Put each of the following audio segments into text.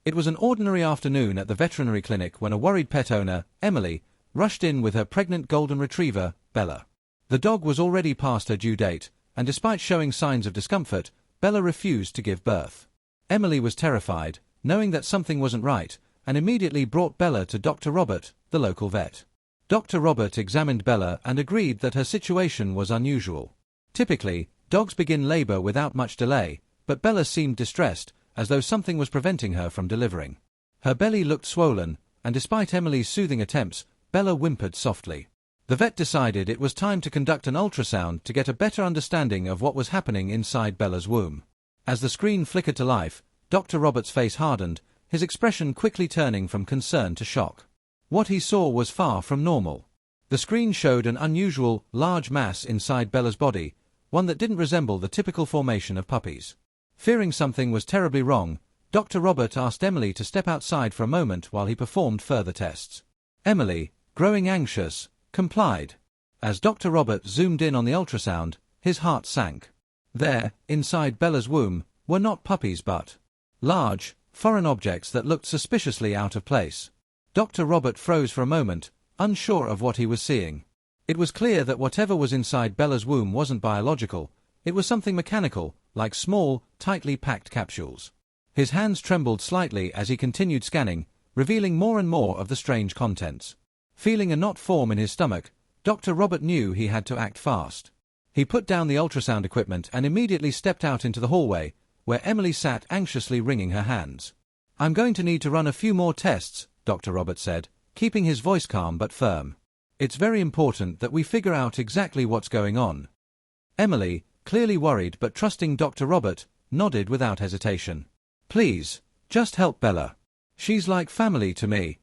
It was an ordinary afternoon at the veterinary clinic when a worried pet owner, Emily, rushed in with her pregnant golden retriever, Bella. The dog was already past her due date, and despite showing signs of discomfort, Bella refused to give birth. Emily was terrified, knowing that something wasn't right, and immediately brought Bella to Dr. Robert, the local vet. Dr. Robert examined Bella and agreed that her situation was unusual. Typically, dogs begin labor without much delay, but Bella seemed distressed, as though something was preventing her from delivering. Her belly looked swollen, and despite Emily's soothing attempts, Bella whimpered softly. The vet decided it was time to conduct an ultrasound to get a better understanding of what was happening inside Bella's womb. As the screen flickered to life, Dr. Robert's face hardened, his expression quickly turning from concern to shock. What he saw was far from normal. The screen showed an unusual, large mass inside Bella's body, one that didn't resemble the typical formation of puppies. Fearing something was terribly wrong, Dr. Robert asked Emily to step outside for a moment while he performed further tests. Emily, growing anxious, complied. As Dr. Robert zoomed in on the ultrasound, his heart sank. There, inside Bella's womb, were not puppies but large, foreign objects that looked suspiciously out of place. Dr. Robert froze for a moment, unsure of what he was seeing. It was clear that whatever was inside Bella's womb wasn't biological, it was something mechanical, like small, tightly packed capsules. His hands trembled slightly as he continued scanning, revealing more and more of the strange contents. Feeling a knot form in his stomach, Dr. Robert knew he had to act fast. He put down the ultrasound equipment and immediately stepped out into the hallway, where Emily sat anxiously wringing her hands. "I'm going to need to run a few more tests," Dr. Robert said, keeping his voice calm but firm. "It's very important that we figure out exactly what's going on." Emily, clearly worried but trusting Dr. Robert, nodded without hesitation. "Please, just help Bella. She's like family to me."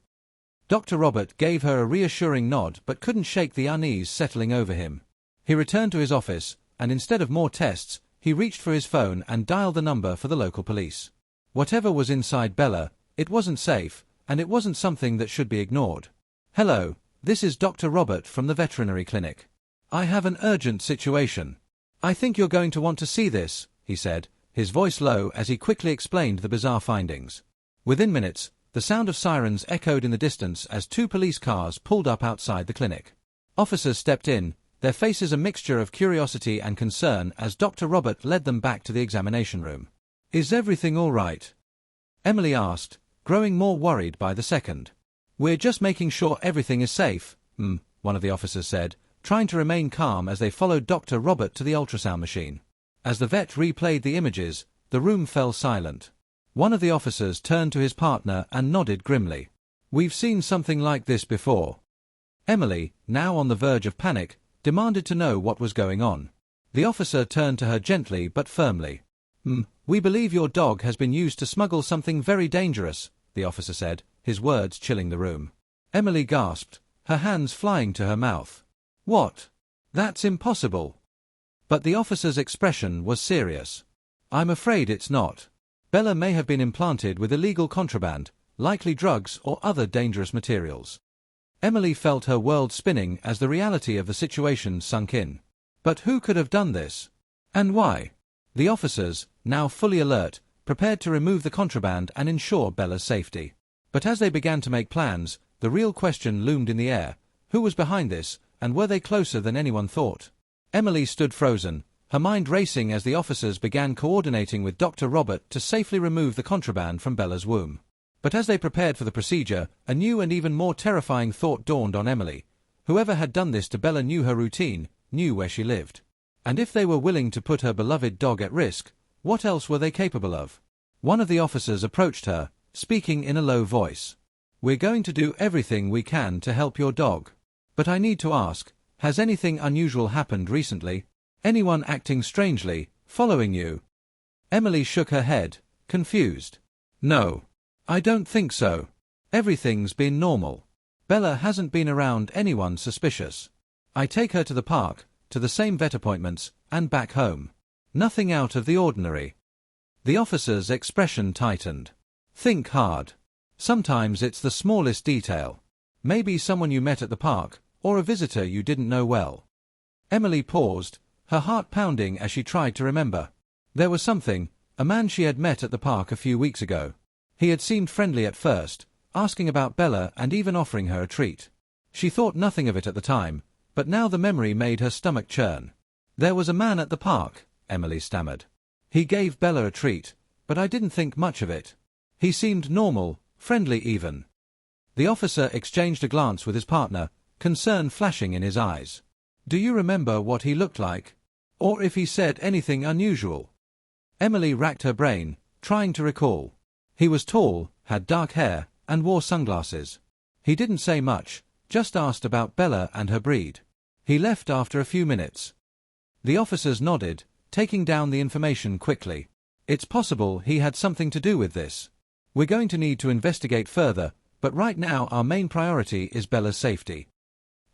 Dr. Robert gave her a reassuring nod but couldn't shake the unease settling over him. He returned to his office, and instead of more tests, he reached for his phone and dialed the number for the local police. Whatever was inside Bella, it wasn't safe, and it wasn't something that should be ignored. "Hello, this is Dr. Robert from the veterinary clinic. I have an urgent situation. I think you're going to want to see this," he said, his voice low as he quickly explained the bizarre findings. Within minutes, the sound of sirens echoed in the distance as 2 police cars pulled up outside the clinic. Officers stepped in, their faces a mixture of curiosity and concern as Dr. Robert led them back to the examination room. "Is everything all right?" Emily asked, growing more worried by the second. "We're just making sure everything is safe," one of the officers said, trying to remain calm as they followed Dr. Robert to the ultrasound machine. As the vet replayed the images, the room fell silent. One of the officers turned to his partner and nodded grimly. "We've seen something like this before." Emily, now on the verge of panic, demanded to know what was going on. The officer turned to her gently but firmly. "We believe your dog has been used to smuggle something very dangerous," the officer said, his words chilling the room. Emily gasped, her hands flying to her mouth. "What? That's impossible." But the officer's expression was serious. "I'm afraid it's not. Bella may have been implanted with illegal contraband, likely drugs or other dangerous materials." Emily felt her world spinning as the reality of the situation sunk in. But who could have done this? And why? The officers, now fully alert, prepared to remove the contraband and ensure Bella's safety. But as they began to make plans, the real question loomed in the air: who was behind this, and were they closer than anyone thought? Emily stood frozen, her mind racing as the officers began coordinating with Dr. Robert to safely remove the contraband from Bella's womb. But as they prepared for the procedure, a new and even more terrifying thought dawned on Emily. Whoever had done this to Bella knew her routine, knew where she lived. And if they were willing to put her beloved dog at risk, what else were they capable of? One of the officers approached her, speaking in a low voice. "We're going to do everything we can to help your dog. But I need to ask, has anything unusual happened recently? Anyone acting strangely, following you?" Emily shook her head, confused. "No. I don't think so. Everything's been normal. Bella hasn't been around anyone suspicious. I take her to the park, to the same vet appointments, and back home. Nothing out of the ordinary." The officer's expression tightened. "Think hard. Sometimes it's the smallest detail. Maybe someone you met at the park, or a visitor you didn't know well." Emily paused, her heart pounding as she tried to remember. There was something, a man she had met at the park a few weeks ago. He had seemed friendly at first, asking about Bella and even offering her a treat. She thought nothing of it at the time, but now the memory made her stomach churn. "There was a man at the park," Emily stammered. "He gave Bella a treat, but I didn't think much of it. He seemed normal, friendly even." The officer exchanged a glance with his partner, concern flashing in his eyes. "Do you remember what he looked like? Or if he said anything unusual?" Emily racked her brain, trying to recall. He was tall, had dark hair, and wore sunglasses. He didn't say much, just asked about Bella and her breed. He left after a few minutes. The officers nodded, taking down the information quickly. "It's possible he had something to do with this. We're going to need to investigate further, but right now our main priority is Bella's safety."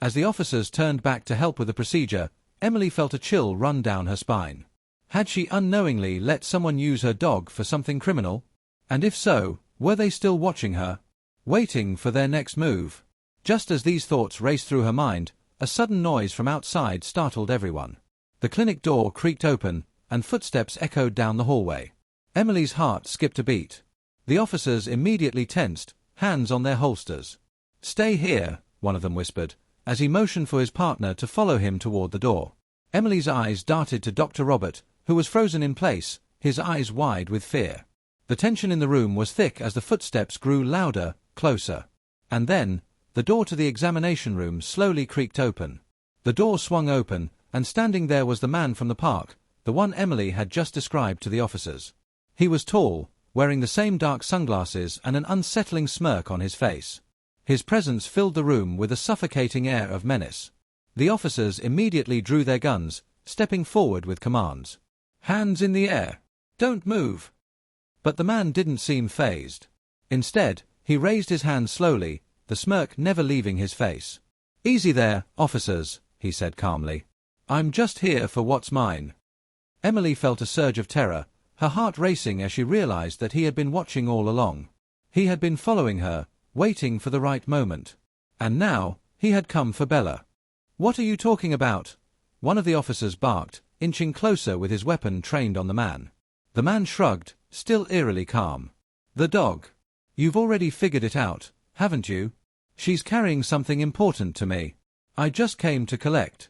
As the officers turned back to help with the procedure, Emily felt a chill run down her spine. Had she unknowingly let someone use her dog for something criminal? And if so, were they still watching her, waiting for their next move? Just as these thoughts raced through her mind, a sudden noise from outside startled everyone. The clinic door creaked open, and footsteps echoed down the hallway. Emily's heart skipped a beat. The officers immediately tensed, hands on their holsters. "Stay here," one of them whispered, as he motioned for his partner to follow him toward the door. Emily's eyes darted to Dr. Robert, who was frozen in place, his eyes wide with fear. The tension in the room was thick as the footsteps grew louder, closer. And then, the door to the examination room slowly creaked open. The door swung open, and standing there was the man from the park, the one Emily had just described to the officers. He was tall, wearing the same dark sunglasses and an unsettling smirk on his face. His presence filled the room with a suffocating air of menace. The officers immediately drew their guns, stepping forward with commands. "Hands in the air! Don't move!" But the man didn't seem fazed. Instead, he raised his hand slowly, the smirk never leaving his face. "Easy there, officers," he said calmly. "I'm just here for what's mine." Emily felt a surge of terror, her heart racing as she realized that he had been watching all along. He had been following her, waiting for the right moment. And now, he had come for Bella. "What are you talking about?" one of the officers barked, inching closer with his weapon trained on the man. The man shrugged, still eerily calm. "The dog. You've already figured it out, haven't you? She's carrying something important to me. I just came to collect."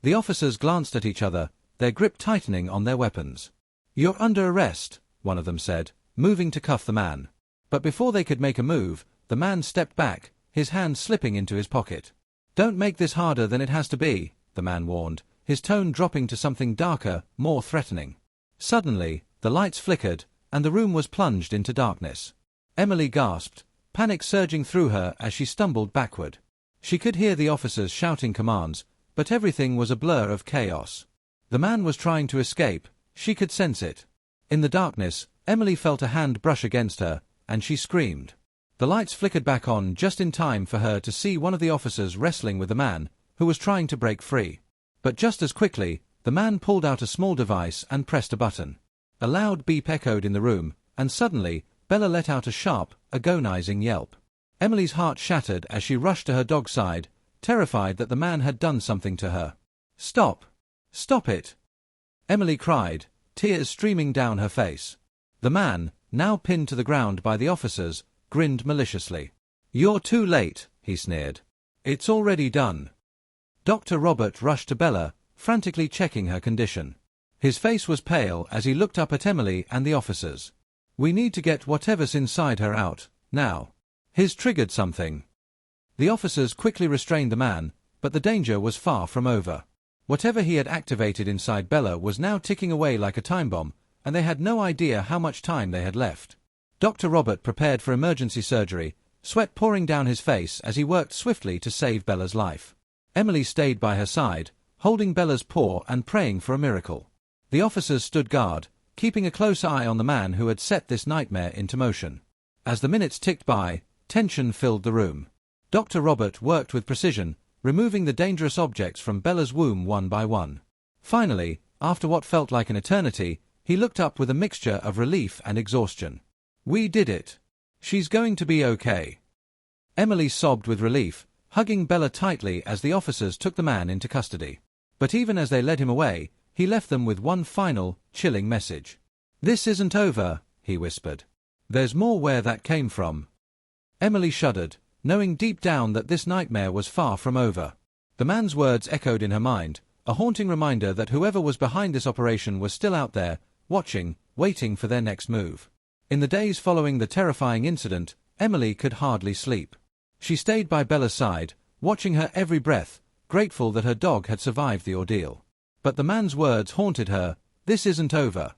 The officers glanced at each other, their grip tightening on their weapons. "You're under arrest," one of them said, moving to cuff the man. But before they could make a move, the man stepped back, his hand slipping into his pocket. "Don't make this harder than it has to be," the man warned, his tone dropping to something darker, more threatening. Suddenly, the lights flickered, and the room was plunged into darkness. Emily gasped, panic surging through her as she stumbled backward. She could hear the officers shouting commands, but everything was a blur of chaos. The man was trying to escape, she could sense it. In the darkness, Emily felt a hand brush against her, and she screamed. The lights flickered back on just in time for her to see one of the officers wrestling with the man, who was trying to break free. But just as quickly, the man pulled out a small device and pressed a button. A loud beep echoed in the room, and suddenly, Bella let out a sharp, agonizing yelp. Emily's heart shattered as she rushed to her dog's side, terrified that the man had done something to her. "Stop! Stop it!" Emily cried, tears streaming down her face. The man, now pinned to the ground by the officers, grinned maliciously. "You're too late," he sneered. "It's already done." Dr. Robert rushed to Bella, frantically checking her condition. His face was pale as he looked up at Emily and the officers. "We need to get whatever's inside her out, now. He's triggered something." The officers quickly restrained the man, but the danger was far from over. Whatever he had activated inside Bella was now ticking away like a time bomb, and they had no idea how much time they had left. Dr. Robert prepared for emergency surgery, sweat pouring down his face as he worked swiftly to save Bella's life. Emily stayed by her side, holding Bella's paw and praying for a miracle. The officers stood guard, keeping a close eye on the man who had set this nightmare into motion. As the minutes ticked by, tension filled the room. Dr. Robert worked with precision, removing the dangerous objects from Bella's womb one by one. Finally, after what felt like an eternity, he looked up with a mixture of relief and exhaustion. "We did it. She's going to be okay." Emily sobbed with relief, hugging Bella tightly as the officers took the man into custody. But even as they led him away, he left them with one final, chilling message. "This isn't over," he whispered. There's more where that came from. Emily shuddered, knowing deep down that this nightmare was far from over. The man's words echoed in her mind, a haunting reminder that whoever was behind this operation was still out there, watching, waiting for their next move. In the days following the terrifying incident, Emily could hardly sleep. She stayed by Bella's side, watching her every breath, grateful that her dog had survived the ordeal. But the man's words haunted her, "This isn't over."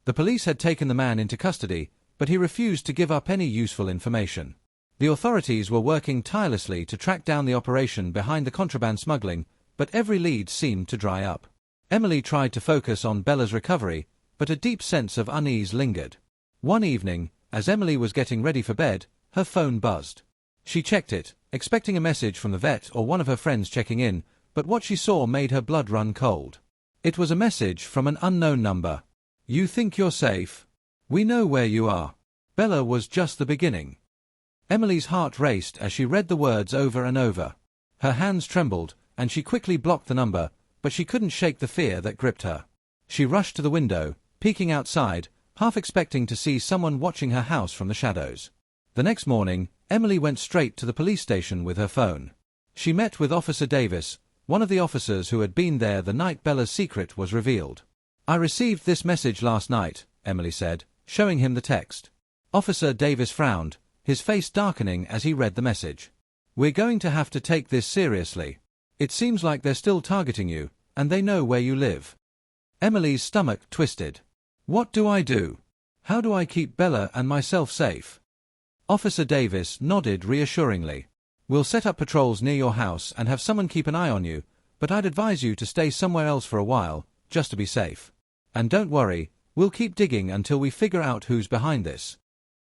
The police had taken the man into custody, but he refused to give up any useful information. The authorities were working tirelessly to track down the operation behind the contraband smuggling, but every lead seemed to dry up. Emily tried to focus on Bella's recovery, but a deep sense of unease lingered. One evening, as Emily was getting ready for bed, her phone buzzed. She checked it, expecting a message from the vet or one of her friends checking in, but what she saw made her blood run cold. It was a message from an unknown number. "You think you're safe? We know where you are." Bella was just the beginning. Emily's heart raced as she read the words over and over. Her hands trembled, and she quickly blocked the number, but she couldn't shake the fear that gripped her. She rushed to the window, peeking outside, half expecting to see someone watching her house from the shadows. The next morning, Emily went straight to the police station with her phone. She met with Officer Davis, one of the officers who had been there the night Bella's secret was revealed. "I received this message last night," Emily said, showing him the text. Officer Davis frowned, his face darkening as he read the message. "We're going to have to take this seriously. It seems like they're still targeting you, and they know where you live." Emily's stomach twisted. "What do I do? How do I keep Bella and myself safe?" Officer Davis nodded reassuringly. "We'll set up patrols near your house and have someone keep an eye on you, but I'd advise you to stay somewhere else for a while, just to be safe. And don't worry, we'll keep digging until we figure out who's behind this."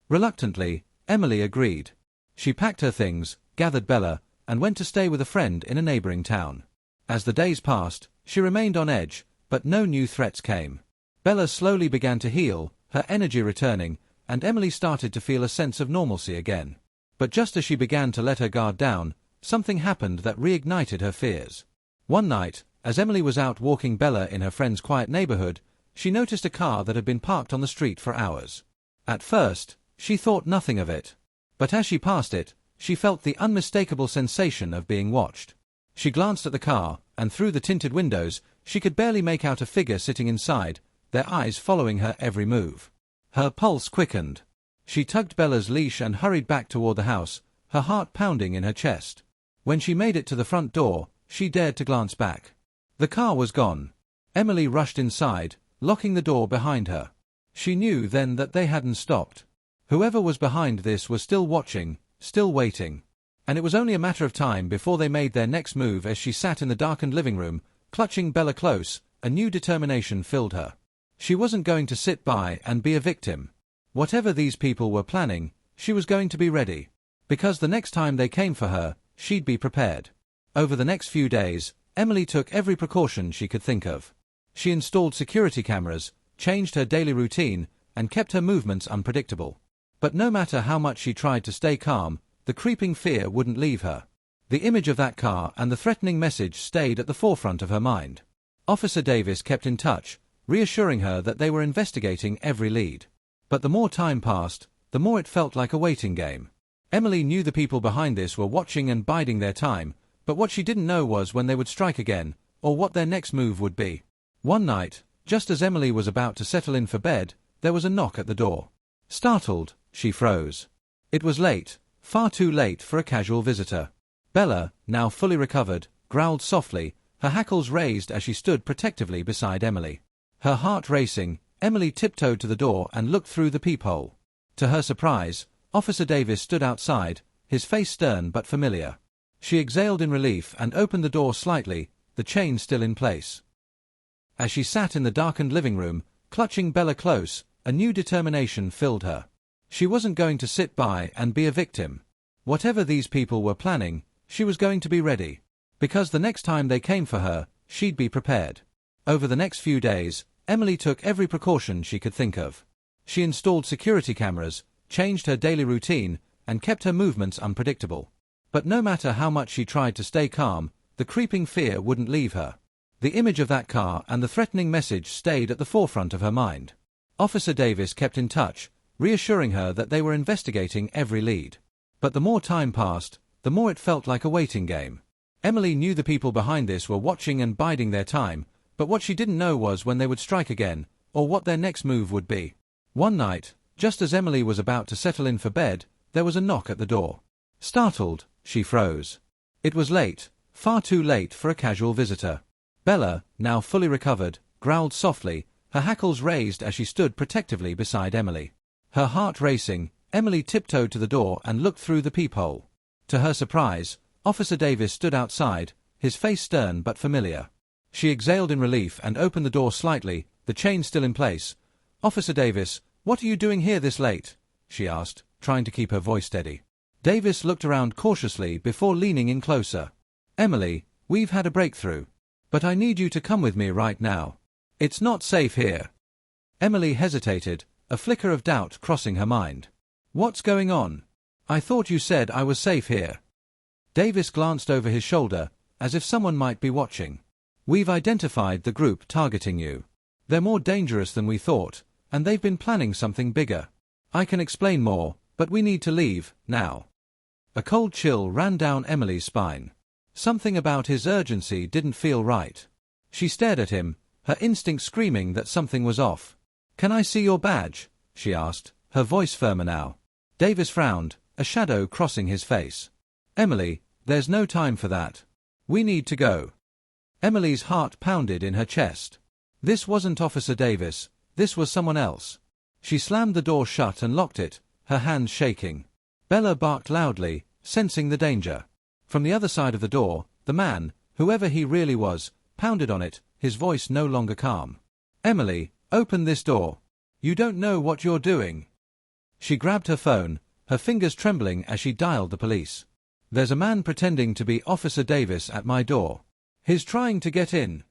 Reluctantly, Emily agreed. She packed her things, gathered Bella, and went to stay with a friend in a neighboring town. As the days passed, she remained on edge, but no new threats came. Bella slowly began to heal, her energy returning, and Emily started to feel a sense of normalcy again. But just as she began to let her guard down, something happened that reignited her fears. One night, as Emily was out walking Bella in her friend's quiet neighborhood, she noticed a car that had been parked on the street for hours. At first, she thought nothing of it. But as she passed it, she felt the unmistakable sensation of being watched. She glanced at the car, and through the tinted windows, she could barely make out a figure sitting inside, their eyes following her every move. Her pulse quickened. She tugged Bella's leash and hurried back toward the house, her heart pounding in her chest. When she made it to the front door, she dared to glance back. The car was gone. Emily rushed inside, locking the door behind her. She knew then that they hadn't stopped. Whoever was behind this was still watching, still waiting. And it was only a matter of time before they made their next move. As she sat in the darkened living room, clutching Bella close, a new determination filled her. She wasn't going to sit by and be a victim. Whatever these people were planning, she was going to be ready. Because the next time they came for her, she'd be prepared. Over the next few days, Emily took every precaution she could think of. She installed security cameras, changed her daily routine, and kept her movements unpredictable. But no matter how much she tried to stay calm, the creeping fear wouldn't leave her. The image of that car and the threatening message stayed at the forefront of her mind. Officer Davis kept in touch, reassuring her that they were investigating every lead. But the more time passed, the more it felt like a waiting game. Emily knew the people behind this were watching and biding their time, but what she didn't know was when they would strike again, or what their next move would be. One night, just as Emily was about to settle in for bed, there was a knock at the door. Startled, she froze. It was late, far too late for a casual visitor. Bella, now fully recovered, growled softly, her hackles raised as she stood protectively beside Emily. Her heart racing, Emily tiptoed to the door and looked through the peephole. To her surprise, Officer Davis stood outside, his face stern but familiar. She exhaled in relief and opened the door slightly, the chain still in place. As she sat in the darkened living room, clutching Bella close, a new determination filled her. She wasn't going to sit by and be a victim. Whatever these people were planning, she was going to be ready. Because the next time they came for her, she'd be prepared. Over the next few days, Emily took every precaution she could think of. She installed security cameras, changed her daily routine, and kept her movements unpredictable. But no matter how much she tried to stay calm, the creeping fear wouldn't leave her. The image of that car and the threatening message stayed at the forefront of her mind. Officer Davis kept in touch, reassuring her that they were investigating every lead. But the more time passed, the more it felt like a waiting game. Emily knew the people behind this were watching and biding their time, but what she didn't know was when they would strike again, or what their next move would be. One night, just as Emily was about to settle in for bed, there was a knock at the door. Startled, she froze. It was late, far too late for a casual visitor. Bella, now fully recovered, growled softly, her hackles raised as she stood protectively beside Emily. Her heart racing, Emily tiptoed to the door and looked through the peephole. To her surprise, Officer Davis stood outside, his face stern but familiar. She exhaled in relief and opened the door slightly, the chain still in place. "Officer Davis, what are you doing here this late?" she asked, trying to keep her voice steady. Davis looked around cautiously before leaning in closer. "Emily, we've had a breakthrough. But I need you to come with me right now. It's not safe here." Emily hesitated, a flicker of doubt crossing her mind. "What's going on? I thought you said I was safe here." Davis glanced over his shoulder, as if someone might be watching. "We've identified the group targeting you. They're more dangerous than we thought, and they've been planning something bigger. I can explain more, but we need to leave, now." A cold chill ran down Emily's spine. Something about his urgency didn't feel right. She stared at him, her instincts screaming that something was off. "Can I see your badge?" she asked, her voice firmer now. Davis frowned, a shadow crossing his face. "Emily, there's no time for that. We need to go." Emily's heart pounded in her chest. This wasn't Officer Davis, this was someone else. She slammed the door shut and locked it, her hands shaking. Bella barked loudly, sensing the danger. From the other side of the door, the man, whoever he really was, pounded on it, his voice no longer calm. "Emily, open this door. You don't know what you're doing." She grabbed her phone, her fingers trembling as she dialed the police. "There's a man pretending to be Officer Davis at my door. He's trying to get in."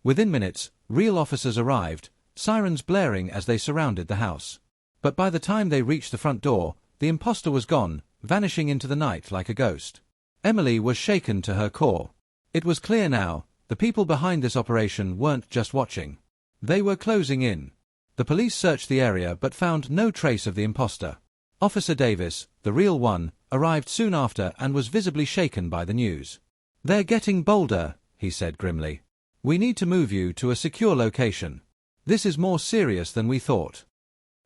Within minutes, real officers arrived, sirens blaring as they surrounded the house. But by the time they reached the front door, the imposter was gone, vanishing into the night like a ghost. Emily was shaken to her core. It was clear now, the people behind this operation weren't just watching. They were closing in. The police searched the area but found no trace of the imposter. Officer Davis, the real one, arrived soon after and was visibly shaken by the news. "They're getting bolder," he said grimly. "We need to move you to a secure location. This is more serious than we thought."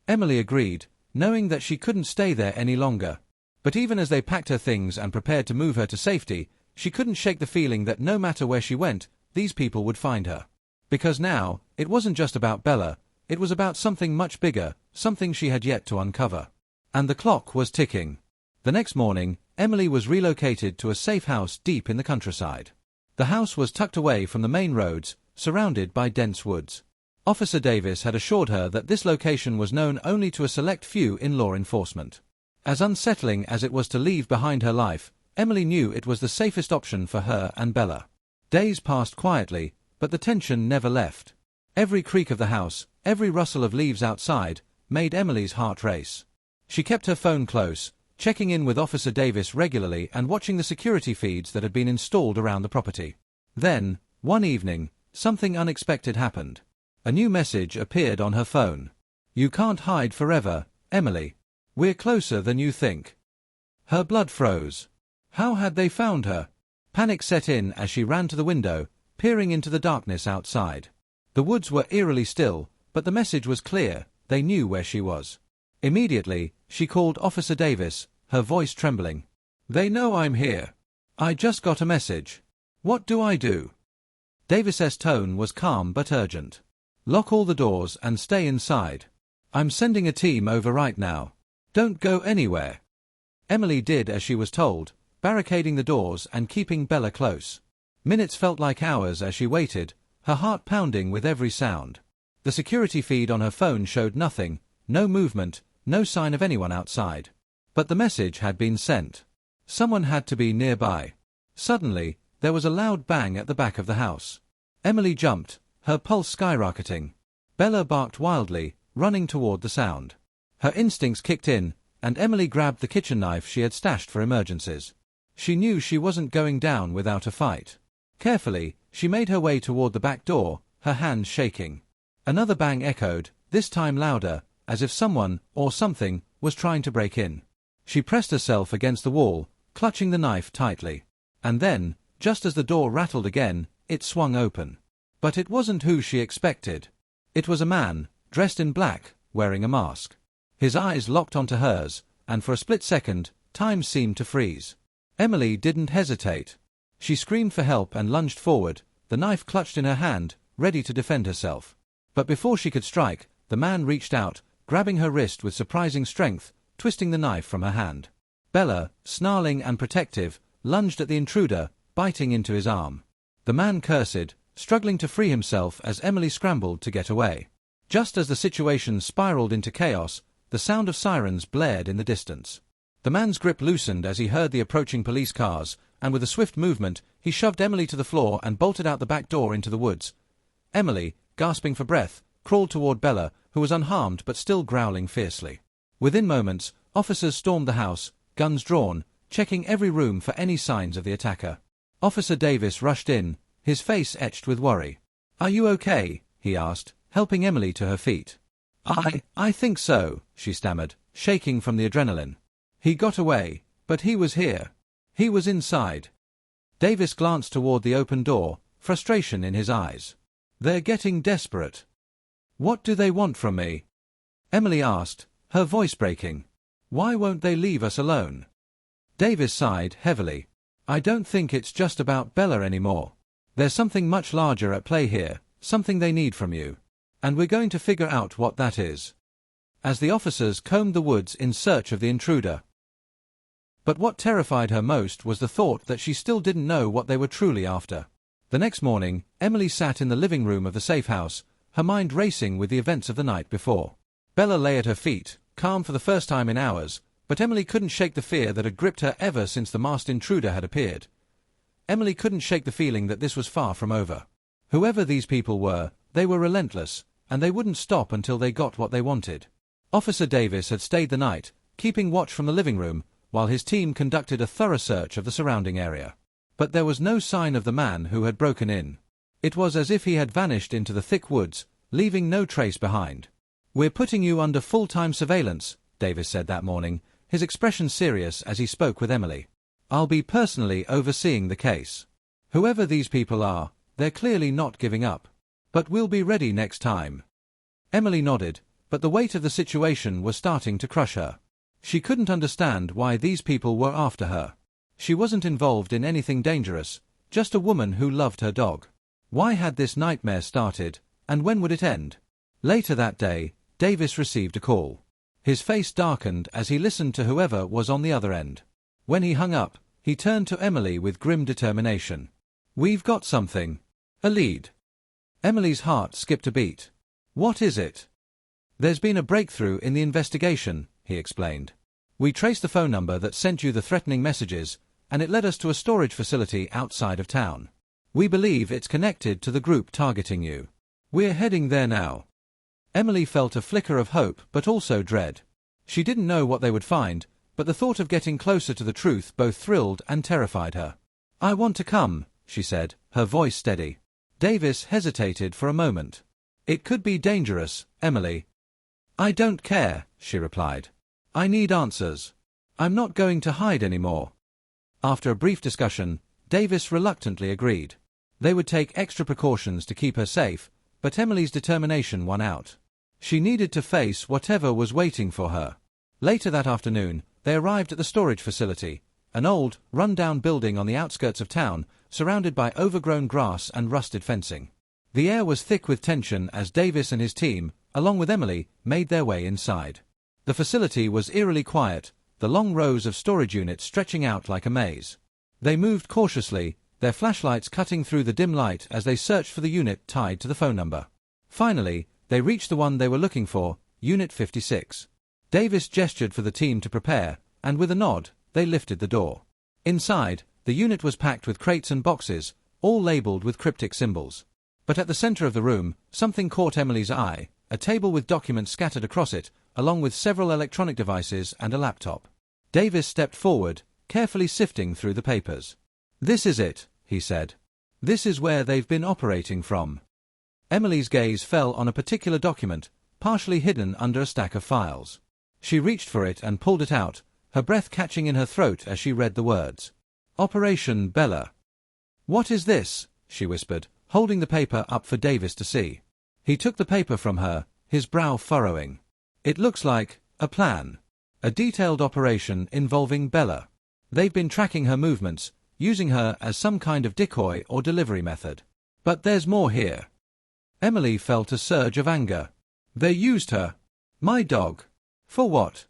Emily agreed, knowing that she couldn't stay there any longer. But even as they packed her things and prepared to move her to safety, she couldn't shake the feeling that no matter where she went, these people would find her. Because now, it wasn't just about Bella, it was about something much bigger, something she had yet to uncover. And the clock was ticking. The next morning, Emily was relocated to a safe house deep in the countryside. The house was tucked away from the main roads, surrounded by dense woods. Officer Davis had assured her that this location was known only to a select few in law enforcement. As unsettling as it was to leave behind her life, Emily knew it was the safest option for her and Bella. Days passed quietly, but the tension never left. Every creak of the house, every rustle of leaves outside, made Emily's heart race. She kept her phone close, checking in with Officer Davis regularly and watching the security feeds that had been installed around the property. Then, one evening, something unexpected happened. A new message appeared on her phone. "You can't hide forever, Emily. We're closer than you think." Her blood froze. How had they found her? Panic set in as she ran to the window, peering into the darkness outside. The woods were eerily still, but the message was clear, they knew where she was. Immediately, she called Officer Davis, her voice trembling. "They know I'm here. I just got a message. What do I do?" Davis's tone was calm but urgent. "Lock all the doors and stay inside. I'm sending a team over right now. Don't go anywhere." Emily did as she was told, barricading the doors and keeping Bella close. Minutes felt like hours as she waited, her heart pounding with every sound. The security feed on her phone showed nothing, no movement, no sign of anyone outside. But the message had been sent. Someone had to be nearby. Suddenly, there was a loud bang at the back of the house. Emily jumped, her pulse skyrocketing. Bella barked wildly, running toward the sound. Her instincts kicked in, and Emily grabbed the kitchen knife she had stashed for emergencies. She knew she wasn't going down without a fight. Carefully, she made her way toward the back door, her hands shaking. Another bang echoed, this time louder, as if someone, or something, was trying to break in. She pressed herself against the wall, clutching the knife tightly. And then, just as the door rattled again, it swung open. But it wasn't who she expected. It was a man, dressed in black, wearing a mask. His eyes locked onto hers, and for a split second, time seemed to freeze. Emily didn't hesitate. She screamed for help and lunged forward, the knife clutched in her hand, ready to defend herself. But before she could strike, the man reached out, grabbing her wrist with surprising strength, twisting the knife from her hand. Bella, snarling and protective, lunged at the intruder, biting into his arm. The man cursed, struggling to free himself as Emily scrambled to get away. Just as the situation spiraled into chaos, the sound of sirens blared in the distance. The man's grip loosened as he heard the approaching police cars, and with a swift movement, he shoved Emily to the floor and bolted out the back door into the woods. Emily, gasping for breath, crawled toward Bella, who was unharmed but still growling fiercely. Within moments, officers stormed the house, guns drawn, checking every room for any signs of the attacker. Officer Davis rushed in, his face etched with worry. "Are you okay?" he asked, helping Emily to her feet. I think so," she stammered, shaking from the adrenaline. "He got away, but he was here. He was inside." Davis glanced toward the open door, frustration in his eyes. "They're getting desperate. What do they want from me?" Emily asked, her voice breaking. "Why won't they leave us alone?" Davis sighed heavily. "I don't think it's just about Bella anymore. There's something much larger at play here, something they need from you. And we're going to figure out what that is." As the officers combed the woods in search of the intruder. But what terrified her most was the thought that she still didn't know what they were truly after. The next morning, Emily sat in the living room of the safe house, her mind racing with the events of the night before. Bella lay at her feet, calm for the first time in hours, but Emily couldn't shake the fear that had gripped her ever since the masked intruder had appeared. Emily couldn't shake the feeling that this was far from over. Whoever these people were, they were relentless, and they wouldn't stop until they got what they wanted. Officer Davis had stayed the night, keeping watch from the living room, while his team conducted a thorough search of the surrounding area. But there was no sign of the man who had broken in. It was as if he had vanished into the thick woods, leaving no trace behind. "We're putting you under full-time surveillance," Davis said that morning, his expression serious as he spoke with Emily. "I'll be personally overseeing the case. Whoever these people are, they're clearly not giving up. But we'll be ready next time." Emily nodded, but the weight of the situation was starting to crush her. She couldn't understand why these people were after her. She wasn't involved in anything dangerous, just a woman who loved her dog. Why had this nightmare started, and when would it end? Later that day, Davis received a call. His face darkened as he listened to whoever was on the other end. When he hung up, he turned to Emily with grim determination. "We've got something. A lead." Emily's heart skipped a beat. "What is it?" "There's been a breakthrough in the investigation," he explained. "We traced the phone number that sent you the threatening messages, and it led us to a storage facility outside of town. We believe it's connected to the group targeting you. We're heading there now." Emily felt a flicker of hope but also dread. She didn't know what they would find, but the thought of getting closer to the truth both thrilled and terrified her. "I want to come," she said, her voice steady. Davis hesitated for a moment. "It could be dangerous, Emily." "I don't care," she replied. "I need answers. I'm not going to hide anymore." After a brief discussion, Davis reluctantly agreed. They would take extra precautions to keep her safe, but Emily's determination won out. She needed to face whatever was waiting for her. Later that afternoon, they arrived at the storage facility, an old, run-down building on the outskirts of town, surrounded by overgrown grass and rusted fencing. The air was thick with tension as Davis and his team, along with Emily, made their way inside. The facility was eerily quiet, the long rows of storage units stretching out like a maze. They moved cautiously, their flashlights cutting through the dim light as they searched for the unit tied to the phone number. Finally, they reached the one they were looking for, Unit 56. Davis gestured for the team to prepare, and with a nod, they lifted the door. Inside, the unit was packed with crates and boxes, all labeled with cryptic symbols. But at the center of the room, something caught Emily's eye, a table with documents scattered across it, along with several electronic devices and a laptop. Davis stepped forward, carefully sifting through the papers. "This is it," he said. "This is where they've been operating from." Emily's gaze fell on a particular document, partially hidden under a stack of files. She reached for it and pulled it out, her breath catching in her throat as she read the words. Operation Bella. What is this? She whispered, holding the paper up for Davis to see. He took the paper from her, his brow furrowing. It looks like a plan. A detailed operation involving Bella. They've been tracking her movements, using her as some kind of decoy or delivery method. But there's more here. Emily felt a surge of anger. They used her. My dog. For what?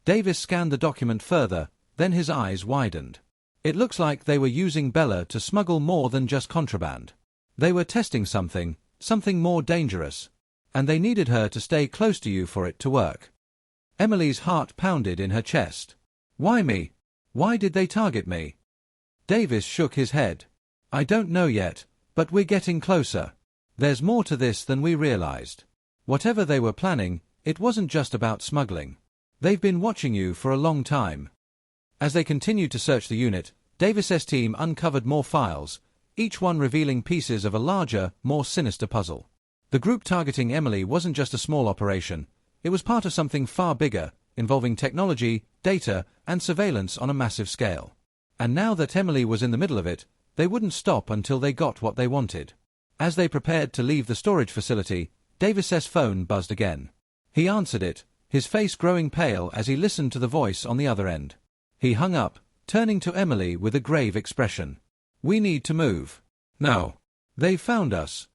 Davis scanned the document further, then his eyes widened. It looks like they were using Bella to smuggle more than just contraband. They were testing something more dangerous. And they needed her to stay close to you for it to work. Emily's heart pounded in her chest. Why me? Why did they target me? Davis shook his head. I don't know yet, but we're getting closer. There's more to this than we realized. Whatever they were planning, it wasn't just about smuggling. They've been watching you for a long time. As they continued to search the unit, Davis's team uncovered more files, each one revealing pieces of a larger, more sinister puzzle. The group targeting Emily wasn't just a small operation, it was part of something far bigger, involving technology, data, and surveillance on a massive scale. And now that Emily was in the middle of it, they wouldn't stop until they got what they wanted. As they prepared to leave the storage facility, Davis's phone buzzed again. He answered it, his face growing pale as he listened to the voice on the other end. He hung up, turning to Emily with a grave expression. We need to move. No. They've found us.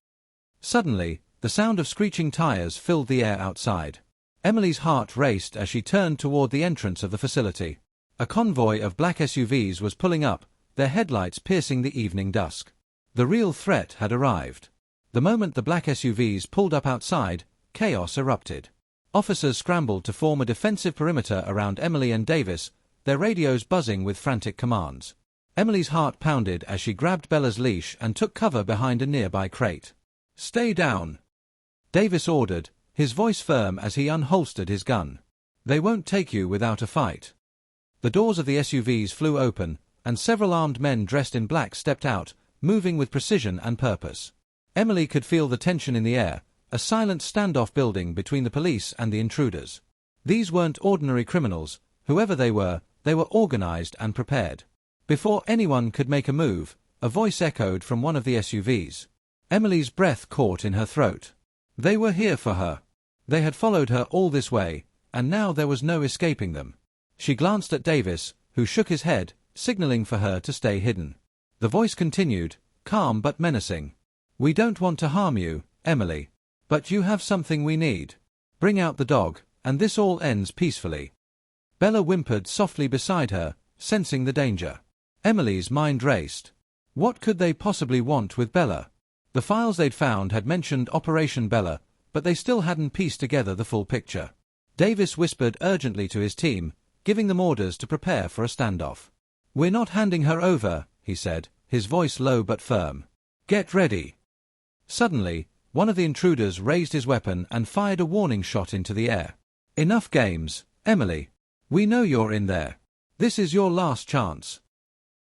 Suddenly, the sound of screeching tires filled the air outside. Emily's heart raced as she turned toward the entrance of the facility. A convoy of black SUVs was pulling up, their headlights piercing the evening dusk. The real threat had arrived. The moment the black SUVs pulled up outside, chaos erupted. Officers scrambled to form a defensive perimeter around Emily and Davis, their radios buzzing with frantic commands. Emily's heart pounded as she grabbed Bella's leash and took cover behind a nearby crate. Stay down, Davis ordered, his voice firm as he unholstered his gun. They won't take you without a fight. The doors of the SUVs flew open, and several armed men dressed in black stepped out, moving with precision and purpose. Emily could feel the tension in the air, a silent standoff building between the police and the intruders. These weren't ordinary criminals, whoever they were organized and prepared. Before anyone could make a move, a voice echoed from one of the SUVs. Emily's breath caught in her throat. They were here for her. They had followed her all this way, and now there was no escaping them. She glanced at Davis, who shook his head, signaling for her to stay hidden. The voice continued, calm but menacing. We don't want to harm you, Emily. But you have something we need. Bring out the dog, and this all ends peacefully. Bella whimpered softly beside her, sensing the danger. Emily's mind raced. What could they possibly want with Bella? The files they'd found had mentioned Operation Bella, but they still hadn't pieced together the full picture. Davis whispered urgently to his team, giving them orders to prepare for a standoff. We're not handing her over, he said, his voice low but firm. Get ready. Suddenly, one of the intruders raised his weapon and fired a warning shot into the air. Enough games, Emily. We know you're in there. This is your last chance.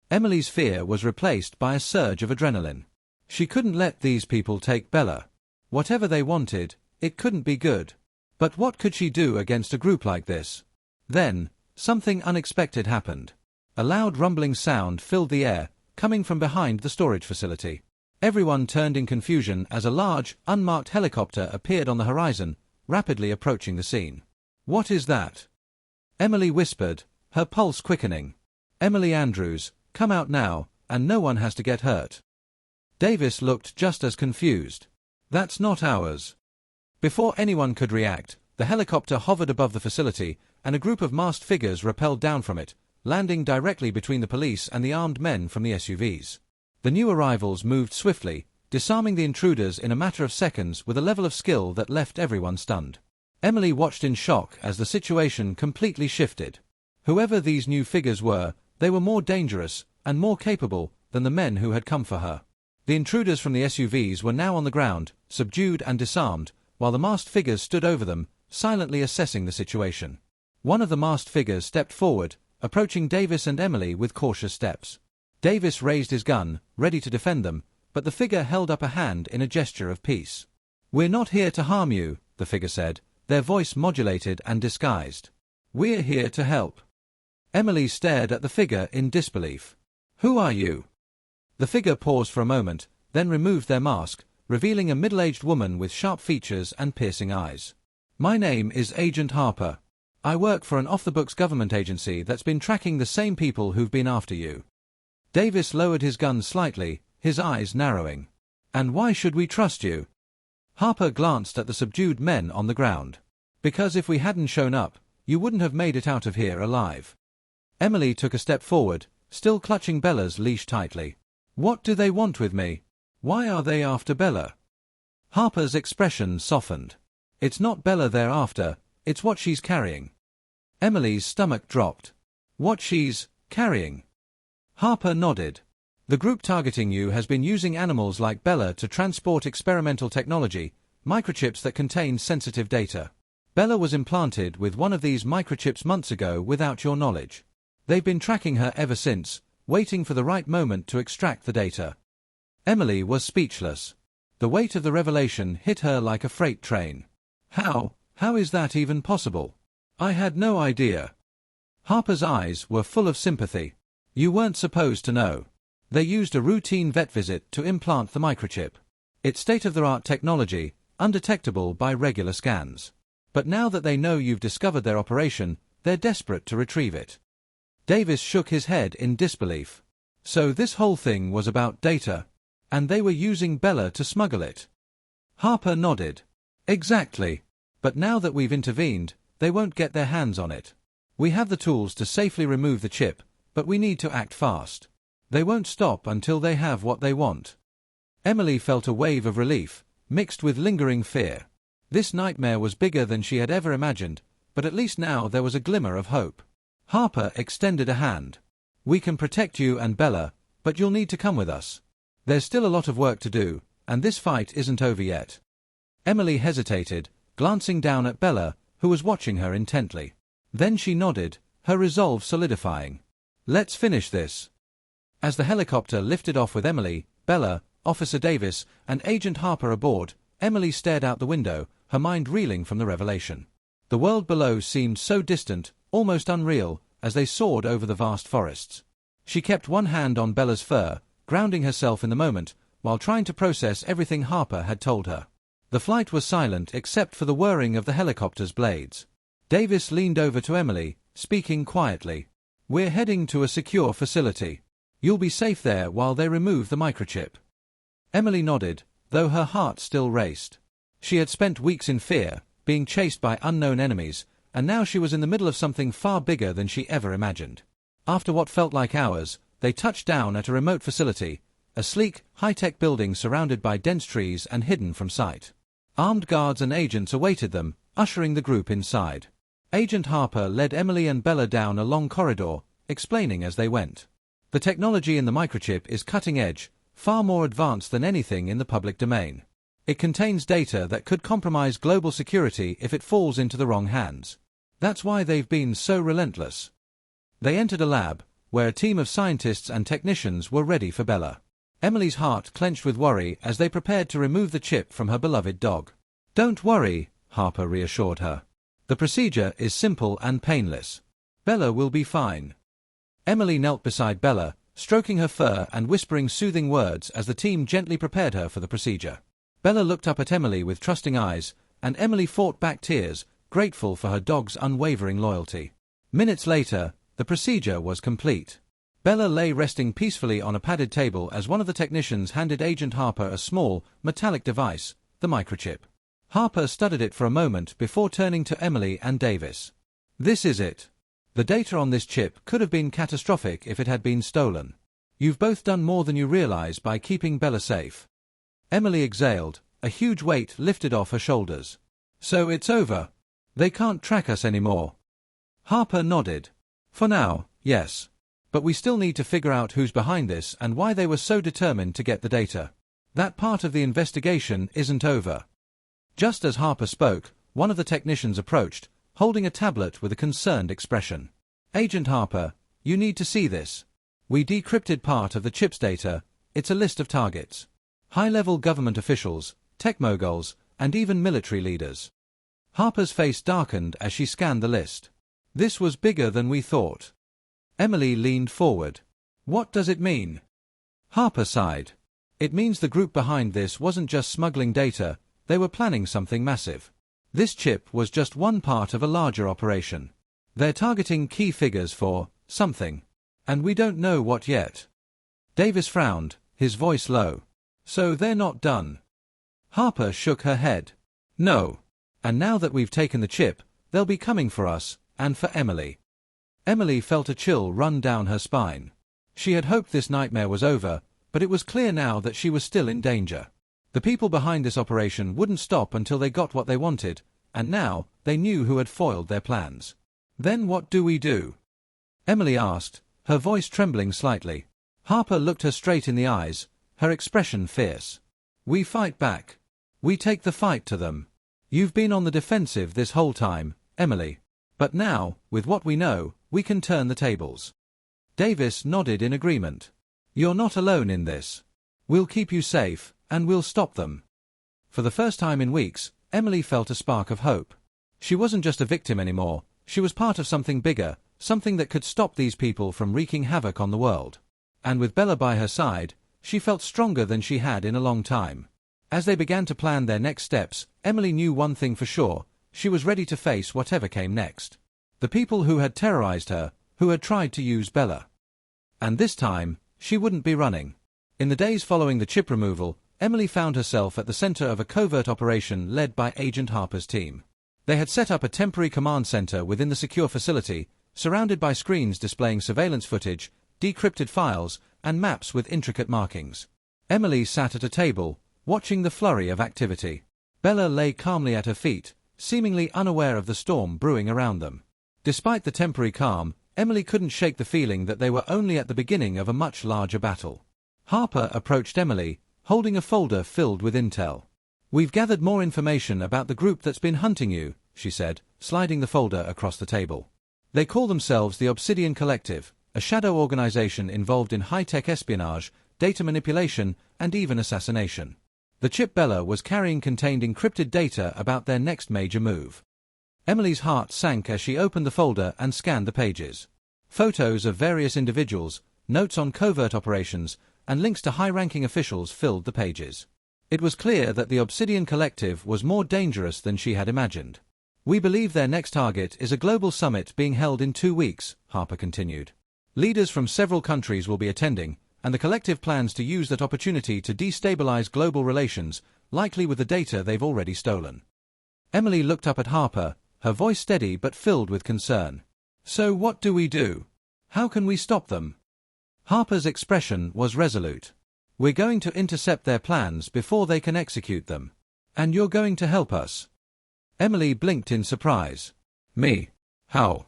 Emily's fear was replaced by a surge of adrenaline. She couldn't let these people take Bella. Whatever they wanted, it couldn't be good. But what could she do against a group like this? Then, something unexpected happened. A loud rumbling sound filled the air, coming from behind the storage facility. Everyone turned in confusion as a large, unmarked helicopter appeared on the horizon, rapidly approaching the scene. What is that? Emily whispered, her pulse quickening. Emily Andrews, come out now, and no one has to get hurt. Davis looked just as confused. That's not ours. Before anyone could react, the helicopter hovered above the facility, and a group of masked figures rappelled down from it, landing directly between the police and the armed men from the SUVs. The new arrivals moved swiftly, disarming the intruders in a matter of seconds with a level of skill that left everyone stunned. Emily watched in shock as the situation completely shifted. Whoever these new figures were, they were more dangerous and more capable than the men who had come for her. The intruders from the SUVs were now on the ground, subdued and disarmed, while the masked figures stood over them, silently assessing the situation. One of the masked figures stepped forward, approaching Davis and Emily with cautious steps. Davis raised his gun, ready to defend them, but the figure held up a hand in a gesture of peace. We're not here to harm you, the figure said, their voice modulated and disguised. "We're here to help." Emily stared at the figure in disbelief. "Who are you?" The figure paused for a moment, then removed their mask, revealing a middle-aged woman with sharp features and piercing eyes. "My name is Agent Harper. I work for an off-the-books government agency that's been tracking the same people who've been after you." Davis lowered his gun slightly, his eyes narrowing. "And why should we trust you?" Harper glanced at the subdued men on the ground. "Because if we hadn't shown up, you wouldn't have made it out of here alive." Emily took a step forward, still clutching Bella's leash tightly. "What do they want with me? Why are they after Bella?" Harper's expression softened. "It's not Bella they're after, it's what she's carrying." Emily's stomach dropped. "What she's carrying?" Harper nodded. "The group targeting you has been using animals like Bella to transport experimental technology, microchips that contain sensitive data. Bella was implanted with one of these microchips months ago without your knowledge. They've been tracking her ever since, waiting for the right moment to extract the data." Emily was speechless. The weight of the revelation hit her like a freight train. How is that even possible? I had no idea." Harper's eyes were full of sympathy. "You weren't supposed to know. They used a routine vet visit to implant the microchip. It's state-of-the-art technology, undetectable by regular scans. But now that they know you've discovered their operation, they're desperate to retrieve it." Davis shook his head in disbelief. "So this whole thing was about data, and they were using Bella to smuggle it?" Harper nodded. "Exactly. But now that we've intervened, they won't get their hands on it. We have the tools to safely remove the chip, but we need to act fast. They won't stop until they have what they want." Emily felt a wave of relief, mixed with lingering fear. This nightmare was bigger than she had ever imagined, but at least now there was a glimmer of hope. Harper extended a hand. "We can protect you and Bella, but you'll need to come with us. There's still a lot of work to do, and this fight isn't over yet." Emily hesitated, glancing down at Bella, who was watching her intently. Then she nodded, her resolve solidifying. "Let's finish this." As the helicopter lifted off with Emily, Bella, Officer Davis, and Agent Harper aboard, Emily stared out the window, her mind reeling from the revelation. The world below seemed so distant, almost unreal, as they soared over the vast forests. She kept one hand on Bella's fur, grounding herself in the moment, while trying to process everything Harper had told her. The flight was silent except for the whirring of the helicopter's blades. Davis leaned over to Emily, speaking quietly. "We're heading to a secure facility. You'll be safe there while they remove the microchip." Emily nodded, though her heart still raced. She had spent weeks in fear, being chased by unknown enemies, and now she was in the middle of something far bigger than she ever imagined. After what felt like hours, they touched down at a remote facility, a sleek, high-tech building surrounded by dense trees and hidden from sight. Armed guards and agents awaited them, ushering the group inside. Agent Harper led Emily and Bella down a long corridor, explaining as they went. "The technology in the microchip is cutting-edge, far more advanced than anything in the public domain. It contains data that could compromise global security if it falls into the wrong hands. That's why they've been so relentless." They entered a lab, where a team of scientists and technicians were ready for Bella. Emily's heart clenched with worry as they prepared to remove the chip from her beloved dog. "Don't worry," Harper reassured her. "The procedure is simple and painless. Bella will be fine." Emily knelt beside Bella, stroking her fur and whispering soothing words as the team gently prepared her for the procedure. Bella looked up at Emily with trusting eyes, and Emily fought back tears, grateful for her dog's unwavering loyalty. Minutes later, the procedure was complete. Bella lay resting peacefully on a padded table as one of the technicians handed Agent Harper a small, metallic device, the microchip. Harper studied it for a moment before turning to Emily and Davis. "This is it. The data on this chip could have been catastrophic if it had been stolen. You've both done more than you realize by keeping Bella safe." Emily exhaled, a huge weight lifted off her shoulders. "So it's over. They can't track us anymore." Harper nodded. "For now, yes. But we still need to figure out who's behind this and why they were so determined to get the data. That part of the investigation isn't over." Just as Harper spoke, one of the technicians approached, holding a tablet with a concerned expression. "Agent Harper, you need to see this. We decrypted part of the chip's data. It's a list of targets. High-level government officials, tech moguls, and even military leaders." Harper's face darkened as she scanned the list. This was bigger than we thought. Emily leaned forward. What does it mean? Harper sighed. It means the group behind this wasn't just smuggling data, they were planning something massive. This chip was just one part of a larger operation. They're targeting key figures for something. And we don't know what yet. Davis frowned, his voice low. So they're not done. Harper shook her head. No. And now that we've taken the chip, they'll be coming for us, and for Emily. Emily felt a chill run down her spine. She had hoped this nightmare was over, but it was clear now that she was still in danger. The people behind this operation wouldn't stop until they got what they wanted, and now they knew who had foiled their plans. Then what do we do? Emily asked, her voice trembling slightly. Harper looked her straight in the eyes, her expression fierce. We fight back. We take the fight to them. You've been on the defensive this whole time, Emily. But now, with what we know, we can turn the tables. Davis nodded in agreement. You're not alone in this. We'll keep you safe, and we'll stop them. For the first time in weeks, Emily felt a spark of hope. She wasn't just a victim anymore, she was part of something bigger, something that could stop these people from wreaking havoc on the world. And with Bella by her side, she felt stronger than she had in a long time. As they began to plan their next steps, Emily knew one thing for sure, she was ready to face whatever came next. The people who had terrorized her, who had tried to use Bella. And this time, she wouldn't be running. In the days following the chip removal, Emily found herself at the center of a covert operation led by Agent Harper's team. They had set up a temporary command center within the secure facility, surrounded by screens displaying surveillance footage, decrypted files, and maps with intricate markings. Emily sat at a table, watching the flurry of activity. Bella lay calmly at her feet, seemingly unaware of the storm brewing around them. Despite the temporary calm, Emily couldn't shake the feeling that they were only at the beginning of a much larger battle. Harper approached Emily, holding a folder filled with intel. We've gathered more information about the group that's been hunting you, she said, sliding the folder across the table. They call themselves the Obsidian Collective, a shadow organization involved in high-tech espionage, data manipulation, and even assassination. The chip Bella was carrying contained encrypted data about their next major move. Emily's heart sank as she opened the folder and scanned the pages. Photos of various individuals, notes on covert operations, and links to high-ranking officials filled the pages. It was clear that the Obsidian Collective was more dangerous than she had imagined. We believe their next target is a global summit being held in 2 weeks, Harper continued. Leaders from several countries will be attending, and the collective plans to use that opportunity to destabilize global relations, likely with the data they've already stolen. Emily looked up at Harper, her voice steady but filled with concern. So what do we do? How can we stop them? Harper's expression was resolute. We're going to intercept their plans before they can execute them. And you're going to help us. Emily blinked in surprise. Me? How?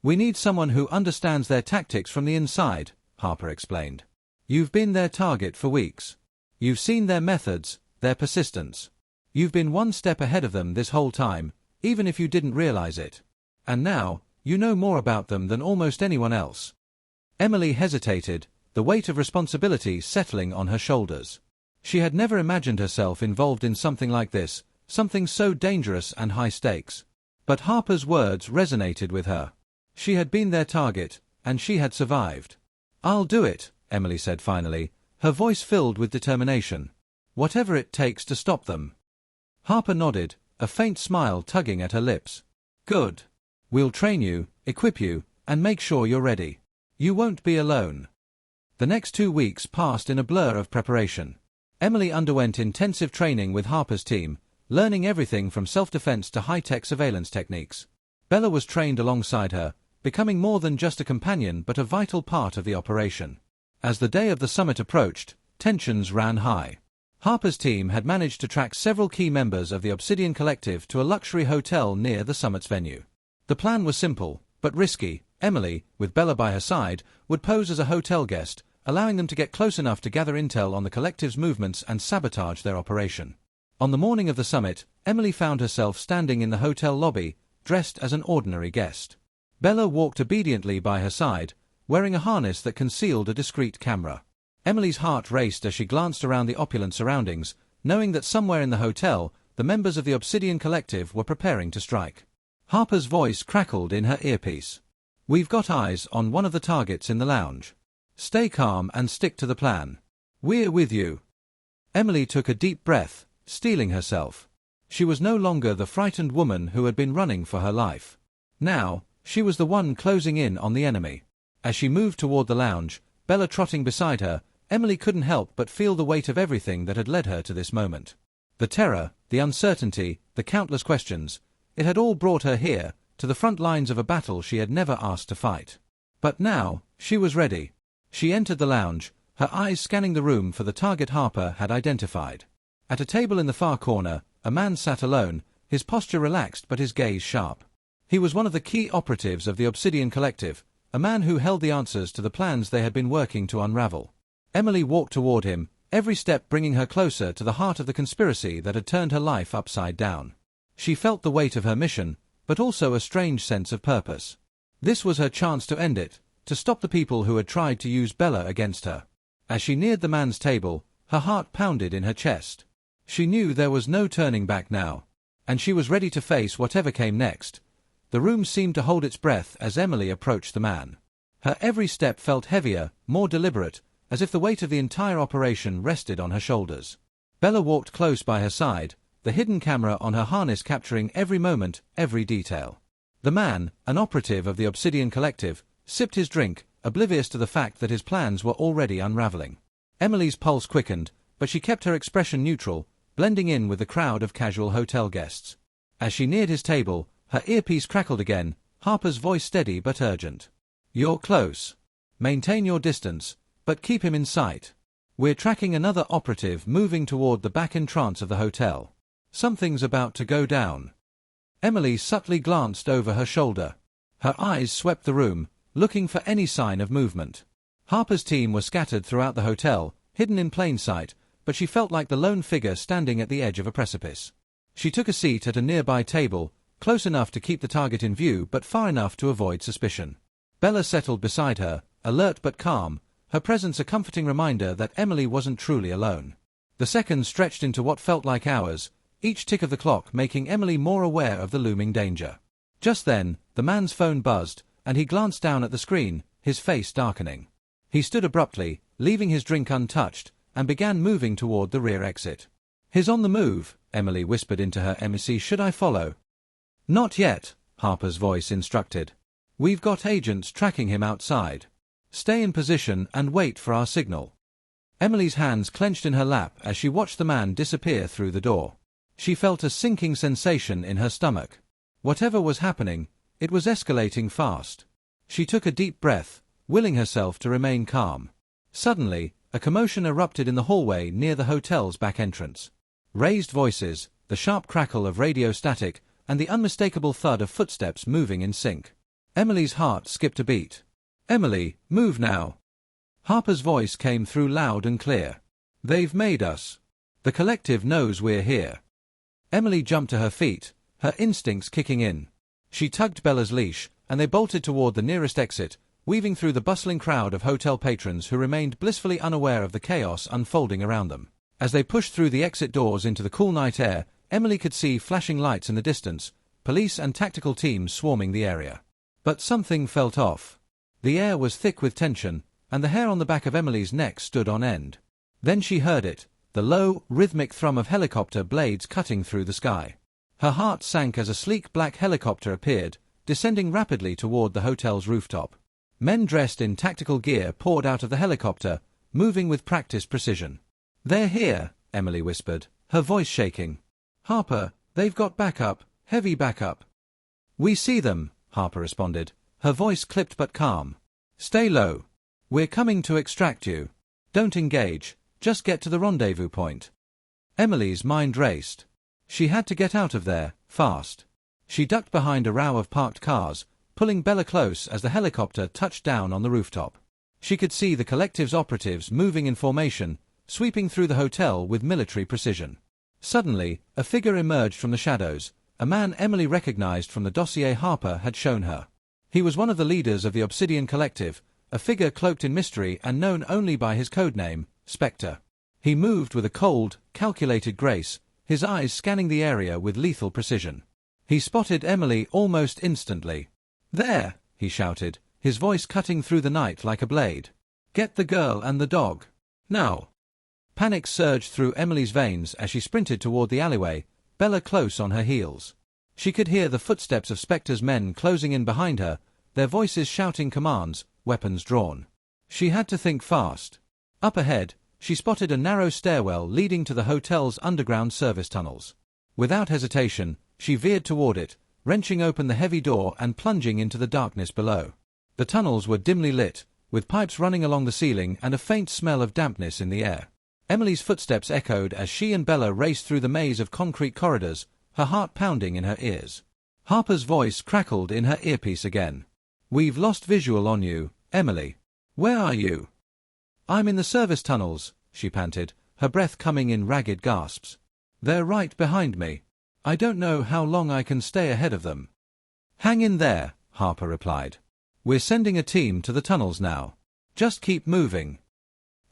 We need someone who understands their tactics from the inside, Harper explained. You've been their target for weeks. You've seen their methods, their persistence. You've been one step ahead of them this whole time, even if you didn't realize it. And now, you know more about them than almost anyone else. Emily hesitated, the weight of responsibility settling on her shoulders. She had never imagined herself involved in something like this, something so dangerous and high stakes. But Harper's words resonated with her. She had been their target, and she had survived. I'll do it, Emily said finally, her voice filled with determination. Whatever it takes to stop them. Harper nodded, a faint smile tugging at her lips. Good. We'll train you, equip you, and make sure you're ready. You won't be alone. The next 2 weeks passed in a blur of preparation. Emily underwent intensive training with Harper's team, learning everything from self-defense to high-tech surveillance techniques. Bella was trained alongside her, becoming more than just a companion but a vital part of the operation. As the day of the summit approached, tensions ran high. Harper's team had managed to track several key members of the Obsidian Collective to a luxury hotel near the summit's venue. The plan was simple, but risky. Emily, with Bella by her side, would pose as a hotel guest, allowing them to get close enough to gather intel on the collective's movements and sabotage their operation. On the morning of the summit, Emily found herself standing in the hotel lobby, dressed as an ordinary guest. Bella walked obediently by her side, wearing a harness that concealed a discreet camera. Emily's heart raced as she glanced around the opulent surroundings, knowing that somewhere in the hotel, the members of the Obsidian Collective were preparing to strike. Harper's voice crackled in her earpiece. "We've got eyes on one of the targets in the lounge. Stay calm and stick to the plan. We're with you." Emily took a deep breath, steeling herself. She was no longer the frightened woman who had been running for her life. Now, she was the one closing in on the enemy. As she moved toward the lounge, Bella trotting beside her, Emily couldn't help but feel the weight of everything that had led her to this moment. The terror, the uncertainty, the countless questions, it had all brought her here, to the front lines of a battle she had never asked to fight. But now, she was ready. She entered the lounge, her eyes scanning the room for the target Harper had identified. At a table in the far corner, a man sat alone, his posture relaxed but his gaze sharp. He was one of the key operatives of the Obsidian Collective, a man who held the answers to the plans they had been working to unravel. Emily walked toward him, every step bringing her closer to the heart of the conspiracy that had turned her life upside down. She felt the weight of her mission, but also a strange sense of purpose. This was her chance to end it, to stop the people who had tried to use Bella against her. As she neared the man's table, her heart pounded in her chest. She knew there was no turning back now, and she was ready to face whatever came next. The room seemed to hold its breath as Emily approached the man. Her every step felt heavier, more deliberate, as if the weight of the entire operation rested on her shoulders. Bella walked close by her side, the hidden camera on her harness capturing every moment, every detail. The man, an operative of the Obsidian Collective, sipped his drink, oblivious to the fact that his plans were already unraveling. Emily's pulse quickened, but she kept her expression neutral, blending in with the crowd of casual hotel guests. As she neared his table, her earpiece crackled again, Harper's voice steady but urgent. "You're close. Maintain your distance, but keep him in sight. We're tracking another operative moving toward the back entrance of the hotel. Something's about to go down." Emily subtly glanced over her shoulder. Her eyes swept the room, looking for any sign of movement. Harper's team were scattered throughout the hotel, hidden in plain sight, but she felt like the lone figure standing at the edge of a precipice. She took a seat at a nearby table, close enough to keep the target in view but far enough to avoid suspicion. Bella settled beside her, alert but calm, her presence a comforting reminder that Emily wasn't truly alone. The seconds stretched into what felt like hours, each tick of the clock making Emily more aware of the looming danger. Just then, the man's phone buzzed, and he glanced down at the screen, his face darkening. He stood abruptly, leaving his drink untouched, and began moving toward the rear exit. "He's on the move," Emily whispered into her emissary. "Should I follow?" "Not yet," Harper's voice instructed. "We've got agents tracking him outside. Stay in position and wait for our signal." Emily's hands clenched in her lap as she watched the man disappear through the door. She felt a sinking sensation in her stomach. Whatever was happening, it was escalating fast. She took a deep breath, willing herself to remain calm. Suddenly, a commotion erupted in the hallway near the hotel's back entrance. Raised voices, the sharp crackle of radio static, and the unmistakable thud of footsteps moving in sync. Emily's heart skipped a beat. "Emily, move now." Harper's voice came through loud and clear. "They've made us. The collective knows we're here." Emily jumped to her feet, her instincts kicking in. She tugged Bella's leash, and they bolted toward the nearest exit, weaving through the bustling crowd of hotel patrons who remained blissfully unaware of the chaos unfolding around them. As they pushed through the exit doors into the cool night air, Emily could see flashing lights in the distance, police and tactical teams swarming the area. But something felt off. The air was thick with tension, and the hair on the back of Emily's neck stood on end. Then she heard it, the low, rhythmic thrum of helicopter blades cutting through the sky. Her heart sank as a sleek black helicopter appeared, descending rapidly toward the hotel's rooftop. Men dressed in tactical gear poured out of the helicopter, moving with practiced precision. "They're here," Emily whispered, her voice shaking. "Harper, they've got backup, heavy backup." "We see them," Harper responded, her voice clipped but calm. "Stay low. We're coming to extract you. Don't engage, just get to the rendezvous point." Emily's mind raced. She had to get out of there, fast. She ducked behind a row of parked cars, pulling Bella close as the helicopter touched down on the rooftop. She could see the collective's operatives moving in formation, sweeping through the hotel with military precision. Suddenly, a figure emerged from the shadows, a man Emily recognized from the dossier Harper had shown her. He was one of the leaders of the Obsidian Collective, a figure cloaked in mystery and known only by his codename, Spectre. He moved with a cold, calculated grace, his eyes scanning the area with lethal precision. He spotted Emily almost instantly. "There!" he shouted, his voice cutting through the night like a blade. "Get the girl and the dog. Now!" Panic surged through Emily's veins as she sprinted toward the alleyway, Bella close on her heels. She could hear the footsteps of Spectre's men closing in behind her, their voices shouting commands, weapons drawn. She had to think fast. Up ahead, she spotted a narrow stairwell leading to the hotel's underground service tunnels. Without hesitation, she veered toward it, wrenching open the heavy door and plunging into the darkness below. The tunnels were dimly lit, with pipes running along the ceiling and a faint smell of dampness in the air. Emily's footsteps echoed as she and Bella raced through the maze of concrete corridors, her heart pounding in her ears. Harper's voice crackled in her earpiece again. "We've lost visual on you, Emily. Where are you?" "I'm in the service tunnels," she panted, her breath coming in ragged gasps. "They're right behind me. I don't know how long I can stay ahead of them." "Hang in there," Harper replied. "We're sending a team to the tunnels now. Just keep moving."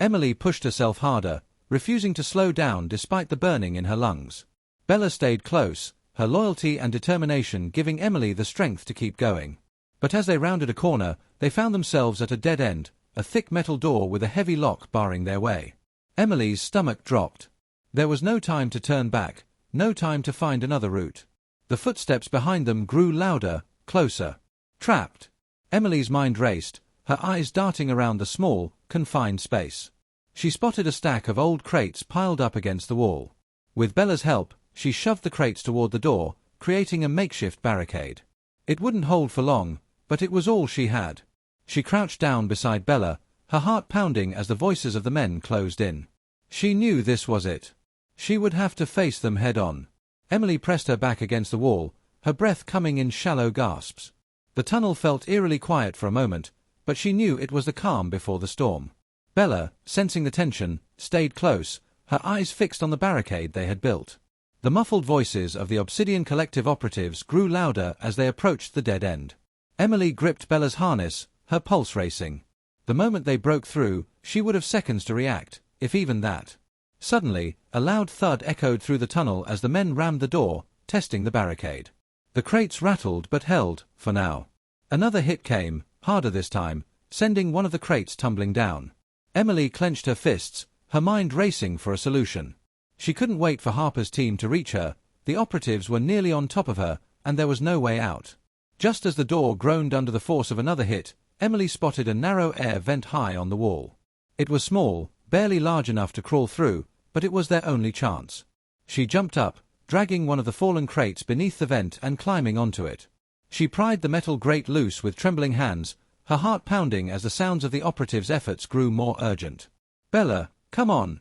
Emily pushed herself harder, refusing to slow down despite the burning in her lungs. Bella stayed close, her loyalty and determination giving Emily the strength to keep going. But as they rounded a corner, they found themselves at a dead end, a thick metal door with a heavy lock barring their way. Emily's stomach dropped. There was no time to turn back, no time to find another route. The footsteps behind them grew louder, closer. Trapped. Emily's mind raced, her eyes darting around the small, confined space. She spotted a stack of old crates piled up against the wall. With Bella's help, she shoved the crates toward the door, creating a makeshift barricade. It wouldn't hold for long, but it was all she had. She crouched down beside Bella, her heart pounding as the voices of the men closed in. She knew this was it. She would have to face them head-on. Emily pressed her back against the wall, her breath coming in shallow gasps. The tunnel felt eerily quiet for a moment, but she knew it was the calm before the storm. Bella, sensing the tension, stayed close, her eyes fixed on the barricade they had built. The muffled voices of the Obsidian Collective operatives grew louder as they approached the dead end. Emily gripped Bella's harness, her pulse racing. The moment they broke through, she would have seconds to react, if even that. Suddenly, a loud thud echoed through the tunnel as the men rammed the door, testing the barricade. The crates rattled but held, for now. Another hit came, harder this time, sending one of the crates tumbling down. Emily clenched her fists, her mind racing for a solution. She couldn't wait for Harper's team to reach her, the operatives were nearly on top of her, and there was no way out. Just as the door groaned under the force of another hit, Emily spotted a narrow air vent high on the wall. It was small, barely large enough to crawl through, but it was their only chance. She jumped up, dragging one of the fallen crates beneath the vent and climbing onto it. She pried the metal grate loose with trembling hands, her heart pounding as the sounds of the operatives' efforts grew more urgent. "Bella, come on,"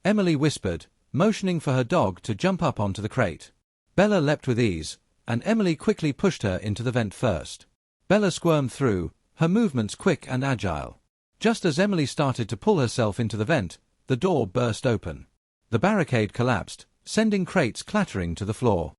Emily whispered, motioning for her dog to jump up onto the crate. Bella leapt with ease, and Emily quickly pushed her into the vent first. Bella squirmed through, her movements quick and agile. Just as Emily started to pull herself into the vent, the door burst open. The barricade collapsed, sending crates clattering to the floor.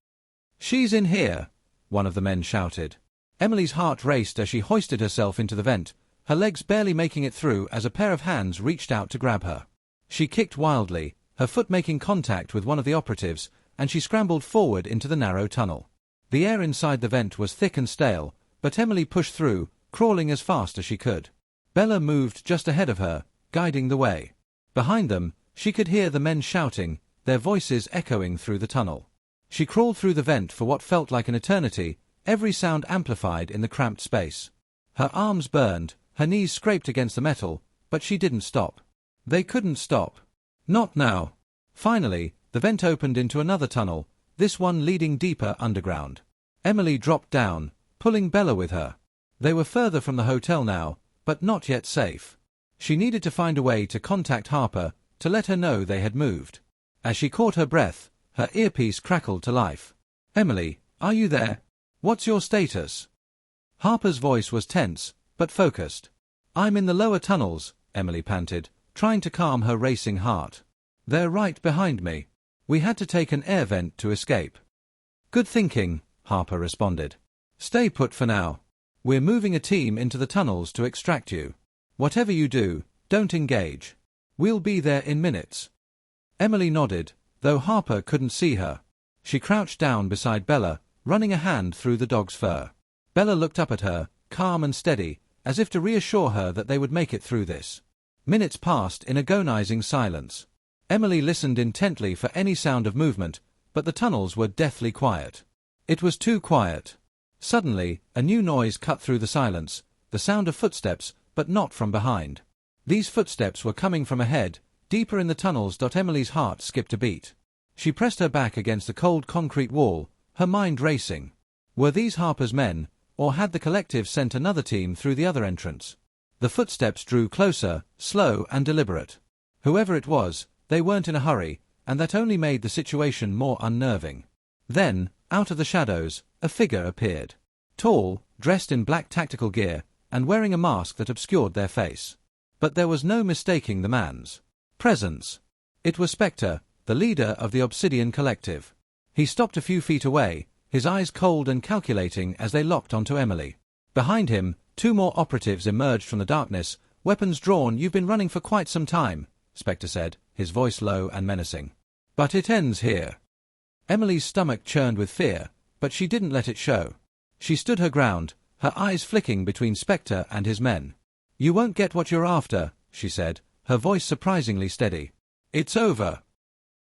"She's in here," one of the men shouted. Emily's heart raced as she hoisted herself into the vent, her legs barely making it through as a pair of hands reached out to grab her. She kicked wildly, her foot making contact with one of the operatives, and she scrambled forward into the narrow tunnel. The air inside the vent was thick and stale, but Emily pushed through, crawling as fast as she could. Bella moved just ahead of her, guiding the way. Behind them, she could hear the men shouting, their voices echoing through the tunnel. She crawled through the vent for what felt like an eternity, every sound amplified in the cramped space. Her arms burned, her knees scraped against the metal, but she didn't stop. They couldn't stop. Not now. Finally, the vent opened into another tunnel, this one leading deeper underground. Emily dropped down, pulling Bella with her. They were further from the hotel now, but not yet safe. She needed to find a way to contact Harper, to let her know they had moved. As she caught her breath, her earpiece crackled to life. "Emily, are you there? What's your status?" Harper's voice was tense, but focused. "I'm in the lower tunnels," Emily panted, trying to calm her racing heart. "They're right behind me. We had to take an air vent to escape." "Good thinking," Harper responded. "Stay put for now. We're moving a team into the tunnels to extract you. Whatever you do, don't engage. We'll be there in minutes." Emily nodded, though Harper couldn't see her. She crouched down beside Bella, running a hand through the dog's fur. Bella looked up at her, calm and steady, as if to reassure her that they would make it through this. Minutes passed in agonizing silence. Emily listened intently for any sound of movement, but the tunnels were deathly quiet. It was too quiet. Suddenly, a new noise cut through the silence, the sound of footsteps, but not from behind. These footsteps were coming from ahead, deeper in the tunnels. Emily's heart skipped a beat. She pressed her back against the cold concrete wall, her mind racing. Were these Harper's men, or had the collective sent another team through the other entrance? The footsteps drew closer, slow and deliberate. Whoever it was, they weren't in a hurry, and that only made the situation more unnerving. Then, out of the shadows, a figure appeared. Tall, dressed in black tactical gear, and wearing a mask that obscured their face. But there was no mistaking the man's presence. It was Spectre, the leader of the Obsidian Collective. He stopped a few feet away, his eyes cold and calculating as they locked onto Emily. Behind him, 2 more operatives emerged from the darkness, weapons drawn. "You've been running for quite some time," Spectre said, his voice low and menacing. "But it ends here." Emily's stomach churned with fear, but she didn't let it show. She stood her ground, her eyes flicking between Spectre and his men. "You won't get what you're after," she said, her voice surprisingly steady. "It's over."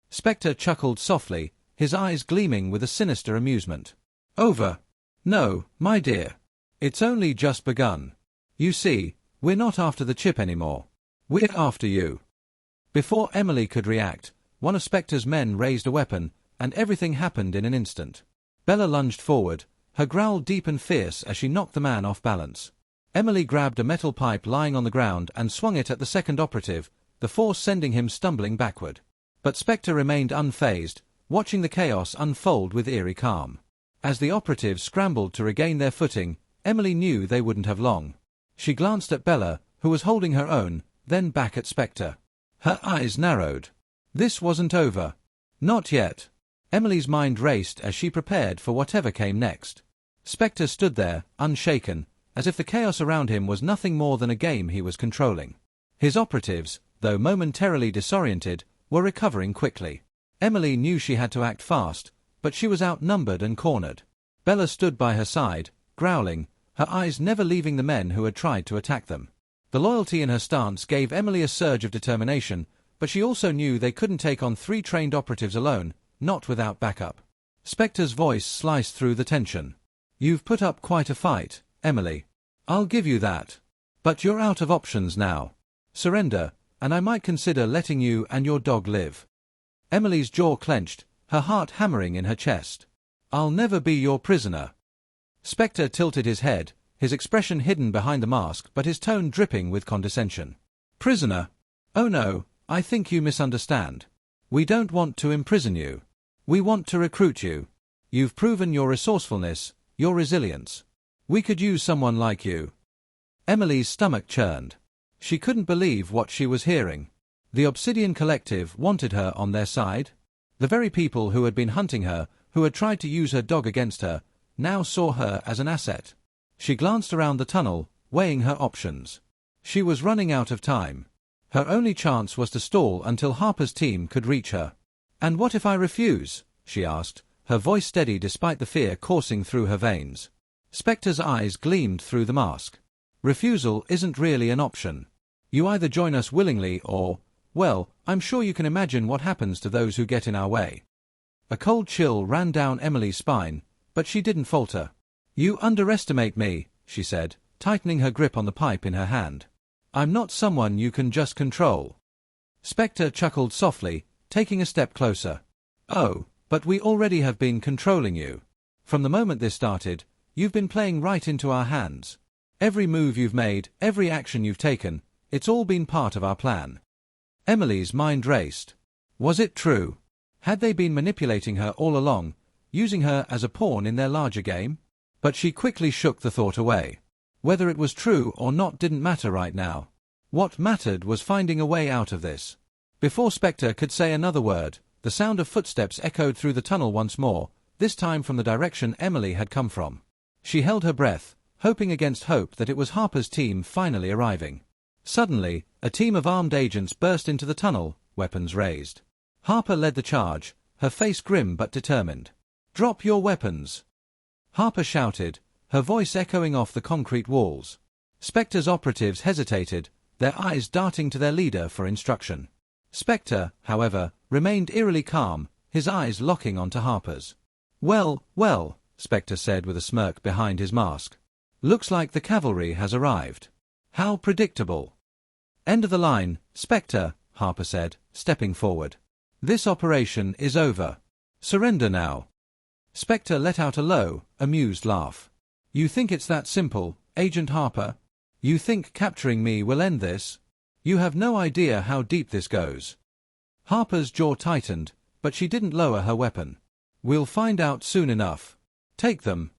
Spectre chuckled softly, his eyes gleaming with a sinister amusement. "Over? No, my dear. It's only just begun. You see, we're not after the chip anymore. We're after you." Before Emily could react, one of Spectre's men raised a weapon, and everything happened in an instant. Bella lunged forward, her growl deep and fierce as she knocked the man off balance. Emily grabbed a metal pipe lying on the ground and swung it at the second operative, the force sending him stumbling backward. But Spectre remained unfazed, watching the chaos unfold with eerie calm. As the operatives scrambled to regain their footing, Emily knew they wouldn't have long. She glanced at Bella, who was holding her own, then back at Spectre. Her eyes narrowed. This wasn't over. Not yet. Emily's mind raced as she prepared for whatever came next. Spectre stood there, unshaken, as if the chaos around him was nothing more than a game he was controlling. His operatives, though momentarily disoriented, were recovering quickly. Emily knew she had to act fast, but she was outnumbered and cornered. Bella stood by her side, growling, her eyes never leaving the men who had tried to attack them. The loyalty in her stance gave Emily a surge of determination, but she also knew they couldn't take on 3 trained operatives alone, not without backup. Spectre's voice sliced through the tension. "You've put up quite a fight, Emily. I'll give you that. But you're out of options now. Surrender, and I might consider letting you and your dog live." Emily's jaw clenched, her heart hammering in her chest. "I'll never be your prisoner." Spectre tilted his head, his expression hidden behind the mask but his tone dripping with condescension. "Prisoner? Oh no, I think you misunderstand. We don't want to imprison you. We want to recruit you. You've proven your resourcefulness, your resilience. We could use someone like you." Emily's stomach churned. She couldn't believe what she was hearing. The Obsidian Collective wanted her on their side? The very people who had been hunting her, who had tried to use her dog against her, now saw her as an asset. She glanced around the tunnel, weighing her options. She was running out of time. Her only chance was to stall until Harper's team could reach her. "And what if I refuse?" she asked, her voice steady despite the fear coursing through her veins. Spectre's eyes gleamed through the mask. "Refusal isn't really an option. You either join us willingly or, well, I'm sure you can imagine what happens to those who get in our way." A cold chill ran down Emily's spine, but she didn't falter. "You underestimate me," she said, tightening her grip on the pipe in her hand. "I'm not someone you can just control." Spectre chuckled softly, taking a step closer. "Oh, but we already have been controlling you. From the moment this started, you've been playing right into our hands. Every move you've made, every action you've taken, it's all been part of our plan." Emily's mind raced. Was it true? Had they been manipulating her all along, using her as a pawn in their larger game? But she quickly shook the thought away. Whether it was true or not didn't matter right now. What mattered was finding a way out of this. Before Spectre could say another word, the sound of footsteps echoed through the tunnel once more, this time from the direction Emily had come from. She held her breath, hoping against hope that it was Harper's team finally arriving. Suddenly, a team of armed agents burst into the tunnel, weapons raised. Harper led the charge, her face grim but determined. "Drop your weapons!" Harper shouted, her voice echoing off the concrete walls. Spectre's operatives hesitated, their eyes darting to their leader for instruction. Spectre, however, remained eerily calm, his eyes locking onto Harper's. "Well, well," Spectre said with a smirk behind his mask. "Looks like the cavalry has arrived. How predictable." "End of the line, Spectre," Harper said, stepping forward. "This operation is over. Surrender now." Spectre let out a low, amused laugh. "You think it's that simple, Agent Harper? You think capturing me will end this? You have no idea how deep this goes." Harper's jaw tightened, but she didn't lower her weapon. "We'll find out soon enough. Take them."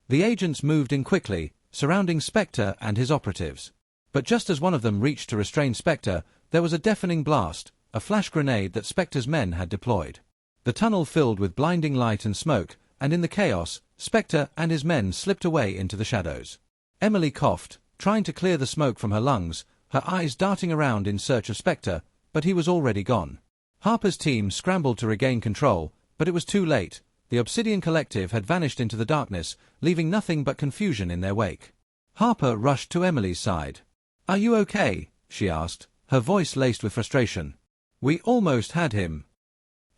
The agents moved in quickly, surrounding Spectre and his operatives. But just as one of them reached to restrain Spectre, there was a deafening blast, a flash grenade that Spectre's men had deployed. The tunnel filled with blinding light and smoke, and in the chaos, Spectre and his men slipped away into the shadows. Emily coughed, trying to clear the smoke from her lungs, her eyes darting around in search of Spectre, but he was already gone. Harper's team scrambled to regain control, but it was too late. The Obsidian Collective had vanished into the darkness, leaving nothing but confusion in their wake. Harper rushed to Emily's side. "Are you okay?" she asked, her voice laced with frustration. "We almost had him."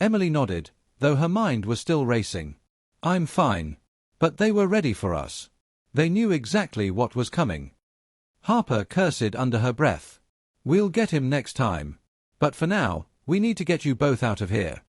Emily nodded, though her mind was still racing. "I'm fine. But they were ready for us. They knew exactly what was coming." Harper cursed under her breath. "We'll get him next time. But for now, we need to get you both out of here."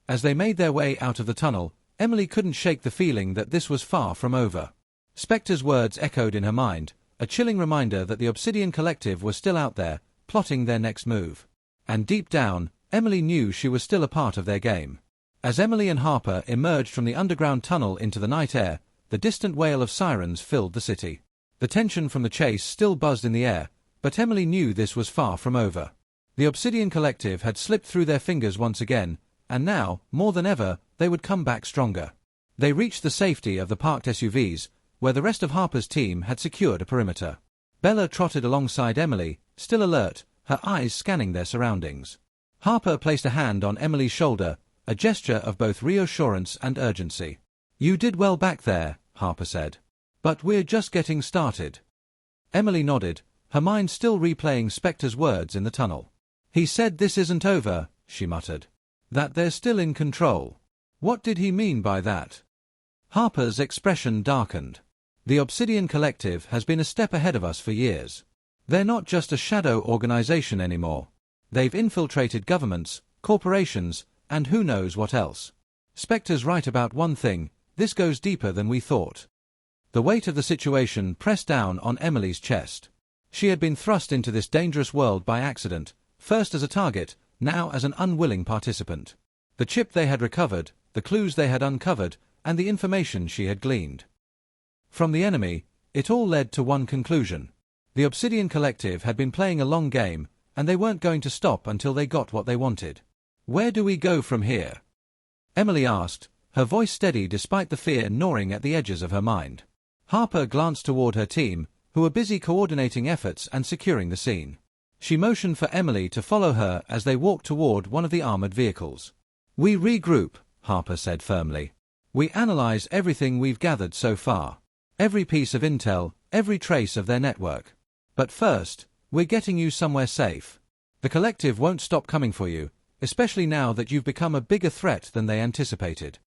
As they made their way out of the tunnel, Emily couldn't shake the feeling that this was far from over. Spectre's words echoed in her mind, a chilling reminder that the Obsidian Collective was still out there, plotting their next move. And deep down, Emily knew she was still a part of their game. As Emily and Harper emerged from the underground tunnel into the night air, the distant wail of sirens filled the city. The tension from the chase still buzzed in the air, but Emily knew this was far from over. The Obsidian Collective had slipped through their fingers once again, and now, more than ever, they would come back stronger. They reached the safety of the parked SUVs, where the rest of Harper's team had secured a perimeter. Bella trotted alongside Emily, still alert, her eyes scanning their surroundings. Harper placed a hand on Emily's shoulder, a gesture of both reassurance and urgency. "You did well back there," Harper said. "But we're just getting started." Emily nodded, her mind still replaying Spectre's words in the tunnel. "He said this isn't over," she muttered. "That they're still in control. What did he mean by that?" Harper's expression darkened. "The Obsidian Collective has been a step ahead of us for years. They're not just a shadow organization anymore. They've infiltrated governments, corporations, and who knows what else. Spectre's right about one thing, this goes deeper than we thought." The weight of the situation pressed down on Emily's chest. She had been thrust into this dangerous world by accident, first as a target, now as an unwilling participant. The chip they had recovered, the clues they had uncovered, and the information she had gleaned from the enemy, it all led to one conclusion. The Obsidian Collective had been playing a long game, and they weren't going to stop until they got what they wanted. "Where do we go from here?" Emily asked, her voice steady despite the fear gnawing at the edges of her mind. Harper glanced toward her team, who were busy coordinating efforts and securing the scene. She motioned for Emily to follow her as they walked toward one of the armored vehicles. "We regroup," Harper said firmly. "We analyze everything we've gathered so far. Every piece of intel, every trace of their network. But first, we're getting you somewhere safe. The Collective won't stop coming for you, especially now that you've become a bigger threat than they anticipated."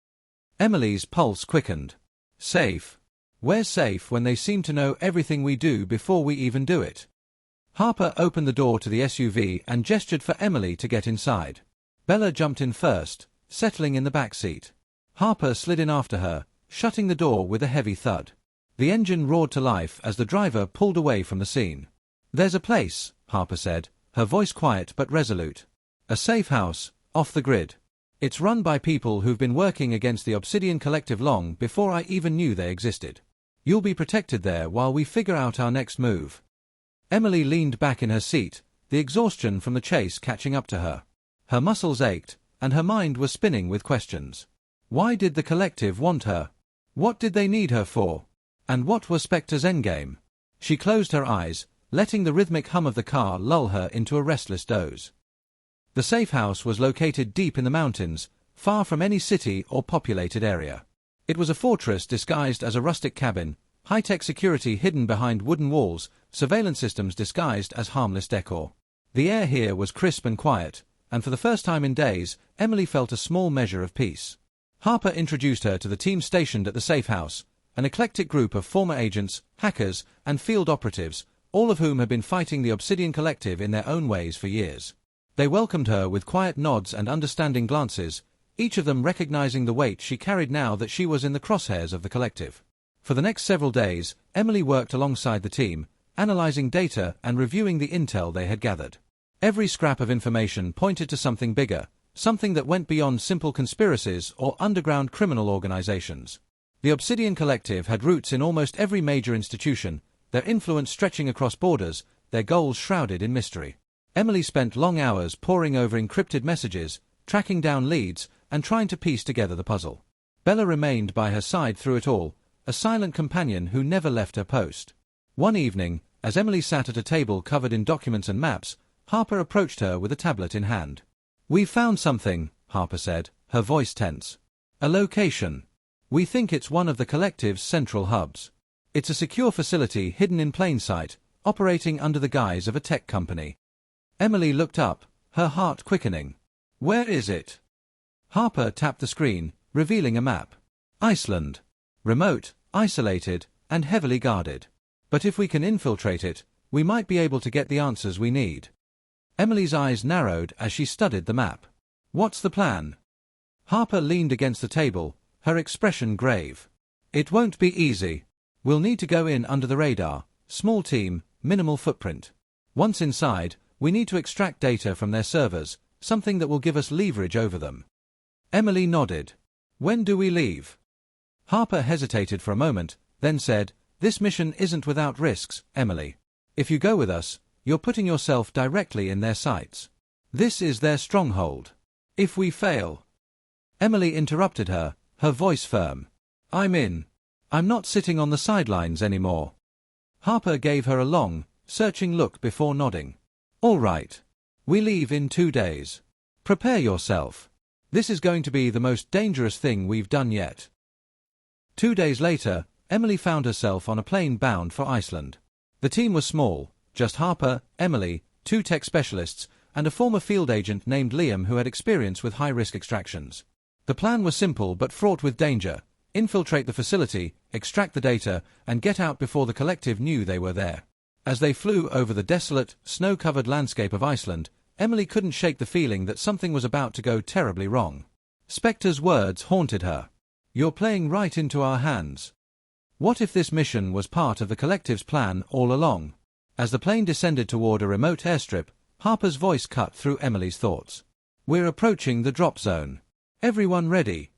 Emily's pulse quickened. "Safe? We're safe when they seem to know everything we do before we even do it." Harper opened the door to the SUV and gestured for Emily to get inside. Bella jumped in first, settling in the back seat. Harper slid in after her, shutting the door with a heavy thud. The engine roared to life as the driver pulled away from the scene. "There's a place," Harper said, her voice quiet but resolute. "A safe house, off the grid. It's run by people who've been working against the Obsidian Collective long before I even knew they existed. You'll be protected there while we figure out our next move." Emily leaned back in her seat, the exhaustion from the chase catching up to her. Her muscles ached, and her mind was spinning with questions. Why did the Collective want her? What did they need her for? And what was Spectre's endgame? She closed her eyes, letting the rhythmic hum of the car lull her into a restless doze. The safe house was located deep in the mountains, far from any city or populated area. It was a fortress disguised as a rustic cabin, high-tech security hidden behind wooden walls, surveillance systems disguised as harmless decor. The air here was crisp and quiet, and for the first time in days, Emily felt a small measure of peace. Harper introduced her to the team stationed at the safe house, an eclectic group of former agents, hackers, and field operatives, all of whom had been fighting the Obsidian Collective in their own ways for years. They welcomed her with quiet nods and understanding glances, each of them recognizing the weight she carried now that she was in the crosshairs of the Collective. For the next several days, Emily worked alongside the team, analyzing data and reviewing the intel they had gathered. Every scrap of information pointed to something bigger, something that went beyond simple conspiracies or underground criminal organizations. The Obsidian Collective had roots in almost every major institution, their influence stretching across borders, their goals shrouded in mystery. Emily spent long hours poring over encrypted messages, tracking down leads, and trying to piece together the puzzle. Bella remained by her side through it all, a silent companion who never left her post. One evening, as Emily sat at a table covered in documents and maps, Harper approached her with a tablet in hand. "We've found something," Harper said, her voice tense. "A location. We think it's one of the Collective's central hubs. It's a secure facility hidden in plain sight, operating under the guise of a tech company." Emily looked up, her heart quickening. "Where is it?" Harper tapped the screen, revealing a map. "Iceland. Remote, isolated, and heavily guarded. But if we can infiltrate it, we might be able to get the answers we need." Emily's eyes narrowed as she studied the map. "What's the plan?" Harper leaned against the table, her expression grave. "It won't be easy. We'll need to go in under the radar, small team, minimal footprint. Once inside, we need to extract data from their servers, something that will give us leverage over them." Emily nodded. "When do we leave?" Harper hesitated for a moment, then said, "This mission isn't without risks, Emily. If you go with us, you're putting yourself directly in their sights. This is their stronghold. If we fail—" Emily interrupted her, her voice firm. "I'm in. I'm not sitting on the sidelines anymore." Harper gave her a long, searching look before nodding. "All right. We leave in 2 days. Prepare yourself. This is going to be the most dangerous thing we've done yet." 2 days later, Emily found herself on a plane bound for Iceland. The team was small, just Harper, Emily, 2 tech specialists, and a former field agent named Liam who had experience with high-risk extractions. The plan was simple but fraught with danger: infiltrate the facility, extract the data, and get out before the Collective knew they were there. As they flew over the desolate, snow-covered landscape of Iceland, Emily couldn't shake the feeling that something was about to go terribly wrong. Spectre's words haunted her. "You're playing right into our hands." What if this mission was part of the Collective's plan all along? As the plane descended toward a remote airstrip, Harper's voice cut through Emily's thoughts. "We're approaching the drop zone. Everyone ready?"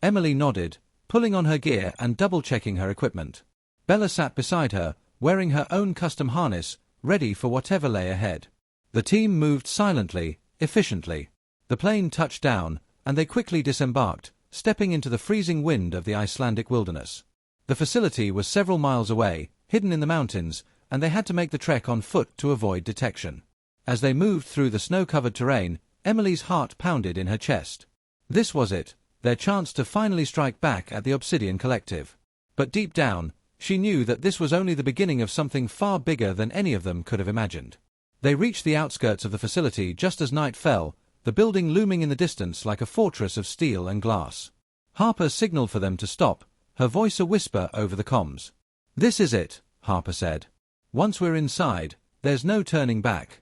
Emily nodded, pulling on her gear and double-checking her equipment. Bella sat beside her, wearing her own custom harness, ready for whatever lay ahead. The team moved silently, efficiently. The plane touched down, and they quickly disembarked, stepping into the freezing wind of the Icelandic wilderness. The facility was several miles away, hidden in the mountains, and they had to make the trek on foot to avoid detection. As they moved through the snow-covered terrain, Emily's heart pounded in her chest. This was it, their chance to finally strike back at the Obsidian Collective. But deep down, she knew that this was only the beginning of something far bigger than any of them could have imagined. They reached the outskirts of the facility just as night fell, the building looming in the distance like a fortress of steel and glass. Harper signaled for them to stop, her voice a whisper over the comms. "This is it," Harper said. "Once we're inside, there's no turning back."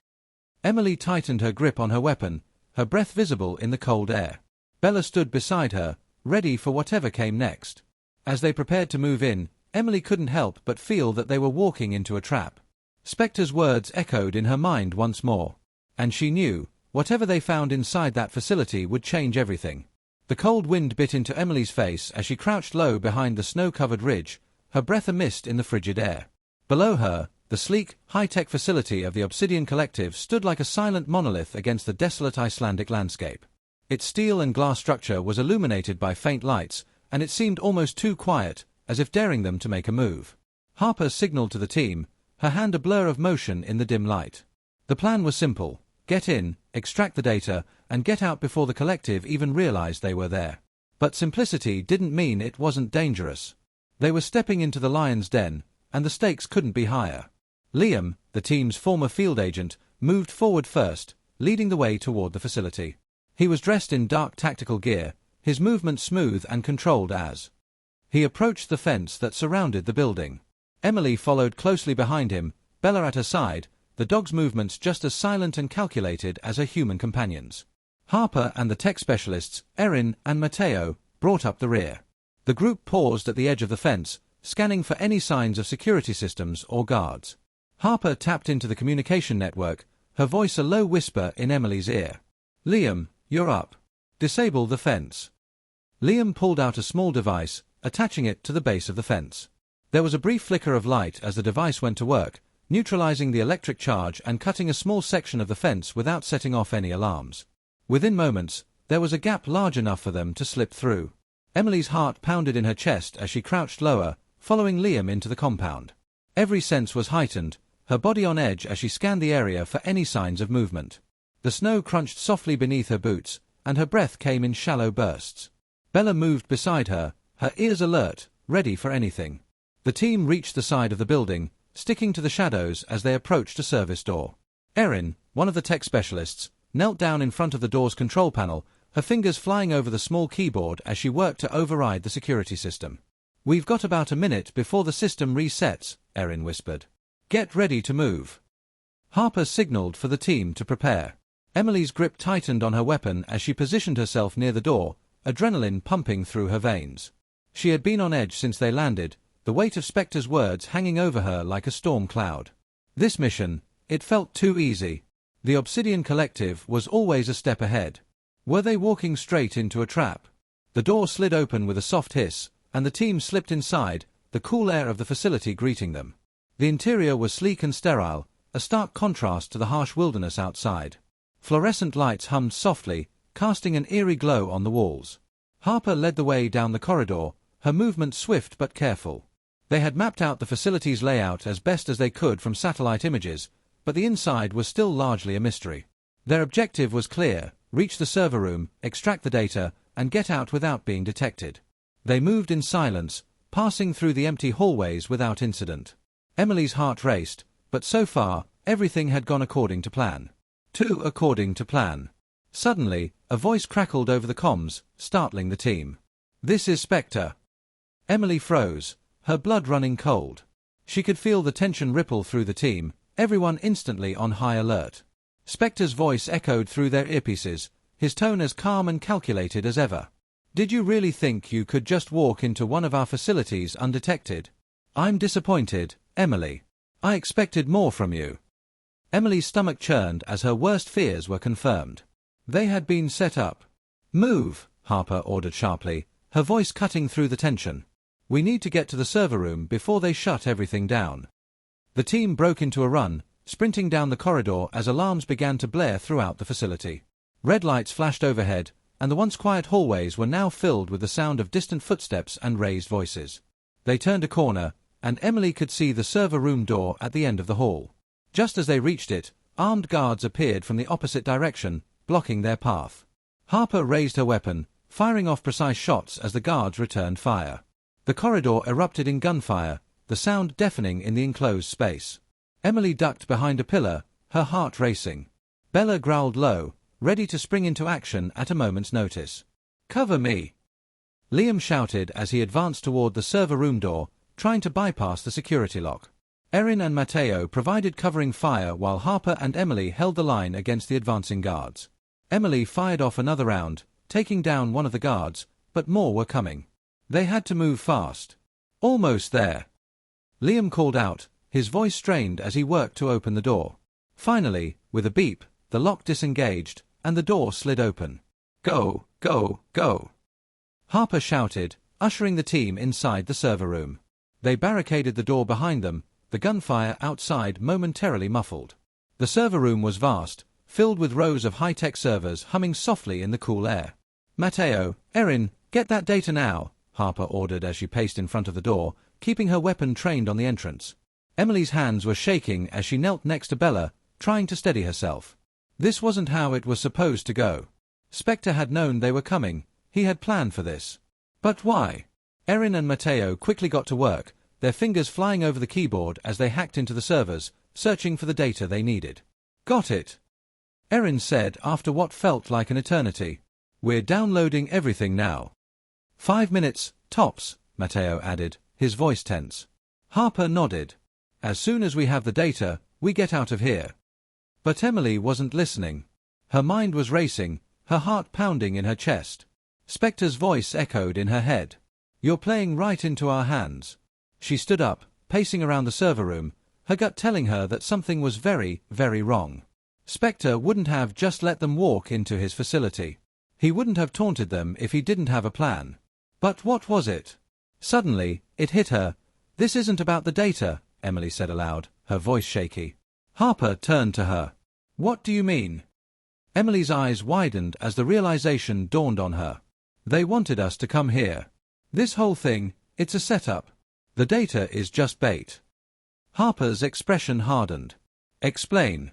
Emily tightened her grip on her weapon, her breath visible in the cold air. Bella stood beside her, ready for whatever came next. As they prepared to move in, Emily couldn't help but feel that they were walking into a trap. Spectre's words echoed in her mind once more. And she knew, whatever they found inside that facility would change everything. The cold wind bit into Emily's face as she crouched low behind the snow-covered ridge, her breath a mist in the frigid air. Below her, the sleek, high-tech facility of the Obsidian Collective stood like a silent monolith against the desolate Icelandic landscape. Its steel and glass structure was illuminated by faint lights, and it seemed almost too quiet, as if daring them to make a move. Harper signaled to the team, her hand a blur of motion in the dim light. The plan was simple: get in, extract the data, and get out before the collective even realized they were there. But simplicity didn't mean it wasn't dangerous. They were stepping into the lion's den, and the stakes couldn't be higher. Liam, the team's former field agent, moved forward first, leading the way toward the facility. He was dressed in dark tactical gear, his movements smooth and controlled as he approached the fence that surrounded the building. Emily followed closely behind him, Bella at her side, the dog's movements just as silent and calculated as her human companions. Harper and the tech specialists, Erin and Matteo, brought up the rear. The group paused at the edge of the fence, scanning for any signs of security systems or guards. Harper tapped into the communication network, her voice a low whisper in Emily's ear. "Liam, you're up. Disable the fence." Liam pulled out a small device, attaching it to the base of the fence. There was a brief flicker of light as the device went to work, neutralizing the electric charge and cutting a small section of the fence without setting off any alarms. Within moments, there was a gap large enough for them to slip through. Emily's heart pounded in her chest as she crouched lower, following Liam into the compound. Every sense was heightened, her body on edge as she scanned the area for any signs of movement. The snow crunched softly beneath her boots, and her breath came in shallow bursts. Bella moved beside her, her ears alert, ready for anything. The team reached the side of the building, sticking to the shadows as they approached a service door. Erin, one of the tech specialists, knelt down in front of the door's control panel, her fingers flying over the small keyboard as she worked to override the security system. "We've got about a minute before the system resets," Erin whispered. "Get ready to move." Harper signaled for the team to prepare. Emily's grip tightened on her weapon as she positioned herself near the door, adrenaline pumping through her veins. She had been on edge since they landed, the weight of Spectre's words hanging over her like a storm cloud. This mission, it felt too easy. The Obsidian Collective was always a step ahead. Were they walking straight into a trap? The door slid open with a soft hiss, and the team slipped inside, the cool air of the facility greeting them. The interior was sleek and sterile, a stark contrast to the harsh wilderness outside. Fluorescent lights hummed softly, casting an eerie glow on the walls. Harper led the way down the corridor, her movements swift but careful. They had mapped out the facility's layout as best as they could from satellite images, but the inside was still largely a mystery. Their objective was clear: reach the server room, extract the data, and get out without being detected. They moved in silence, passing through the empty hallways without incident. Emily's heart raced, but so far, everything had gone according to plan. According to plan. Suddenly, a voice crackled over the comms, startling the team. "This is Spectre." Emily froze, her blood running cold. She could feel the tension ripple through the team, everyone instantly on high alert. Spectre's voice echoed through their earpieces, his tone as calm and calculated as ever. "Did you really think you could just walk into one of our facilities undetected? I'm disappointed, Emily. I expected more from you." Emily's stomach churned as her worst fears were confirmed. They had been set up. "Move," Harper ordered sharply, her voice cutting through the tension. "We need to get to the server room before they shut everything down." The team broke into a run, sprinting down the corridor as alarms began to blare throughout the facility. Red lights flashed overhead, and the once quiet hallways were now filled with the sound of distant footsteps and raised voices. They turned a corner, and Emily could see the server room door at the end of the hall. Just as they reached it, armed guards appeared from the opposite direction, blocking their path. Harper raised her weapon, firing off precise shots as the guards returned fire. The corridor erupted in gunfire, the sound deafening in the enclosed space. Emily ducked behind a pillar, her heart racing. Bella growled low, ready to spring into action at a moment's notice. "Cover me!" Liam shouted as he advanced toward the server room door, trying to bypass the security lock. Erin and Matteo provided covering fire while Harper and Emily held the line against the advancing guards. Emily fired off another round, taking down one of the guards, but more were coming. They had to move fast. "Almost there," Liam called out, his voice strained as he worked to open the door. Finally, with a beep, the lock disengaged, and the door slid open. "Go, go, go!" Harper shouted, ushering the team inside the server room. They barricaded the door behind them, the gunfire outside momentarily muffled. The server room was vast, filled with rows of high-tech servers humming softly in the cool air. "Matteo, Erin, get that data now," Harper ordered as she paced in front of the door, keeping her weapon trained on the entrance. Emily's hands were shaking as she knelt next to Bella, trying to steady herself. This wasn't how it was supposed to go. Spectre had known they were coming, he had planned for this. But why? Erin and Matteo quickly got to work, their fingers flying over the keyboard as they hacked into the servers, searching for the data they needed. Got it, Erin said after what felt like an eternity. We're downloading everything now. 5 minutes, tops, Matteo added, his voice tense. Harper nodded. As soon as we have the data, we get out of here. But Emily wasn't listening. Her mind was racing, her heart pounding in her chest. Spectre's voice echoed in her head. You're playing right into our hands. She stood up, pacing around the server room, her gut telling her that something was very, very wrong. Spectre wouldn't have just let them walk into his facility. He wouldn't have taunted them if he didn't have a plan. But what was it? Suddenly, it hit her. This isn't about the data, Emily said aloud, her voice shaky. Harper turned to her. What do you mean? Emily's eyes widened as the realization dawned on her. They wanted us to come here. This whole thing, it's a setup. The data is just bait. Harper's expression hardened. Explain.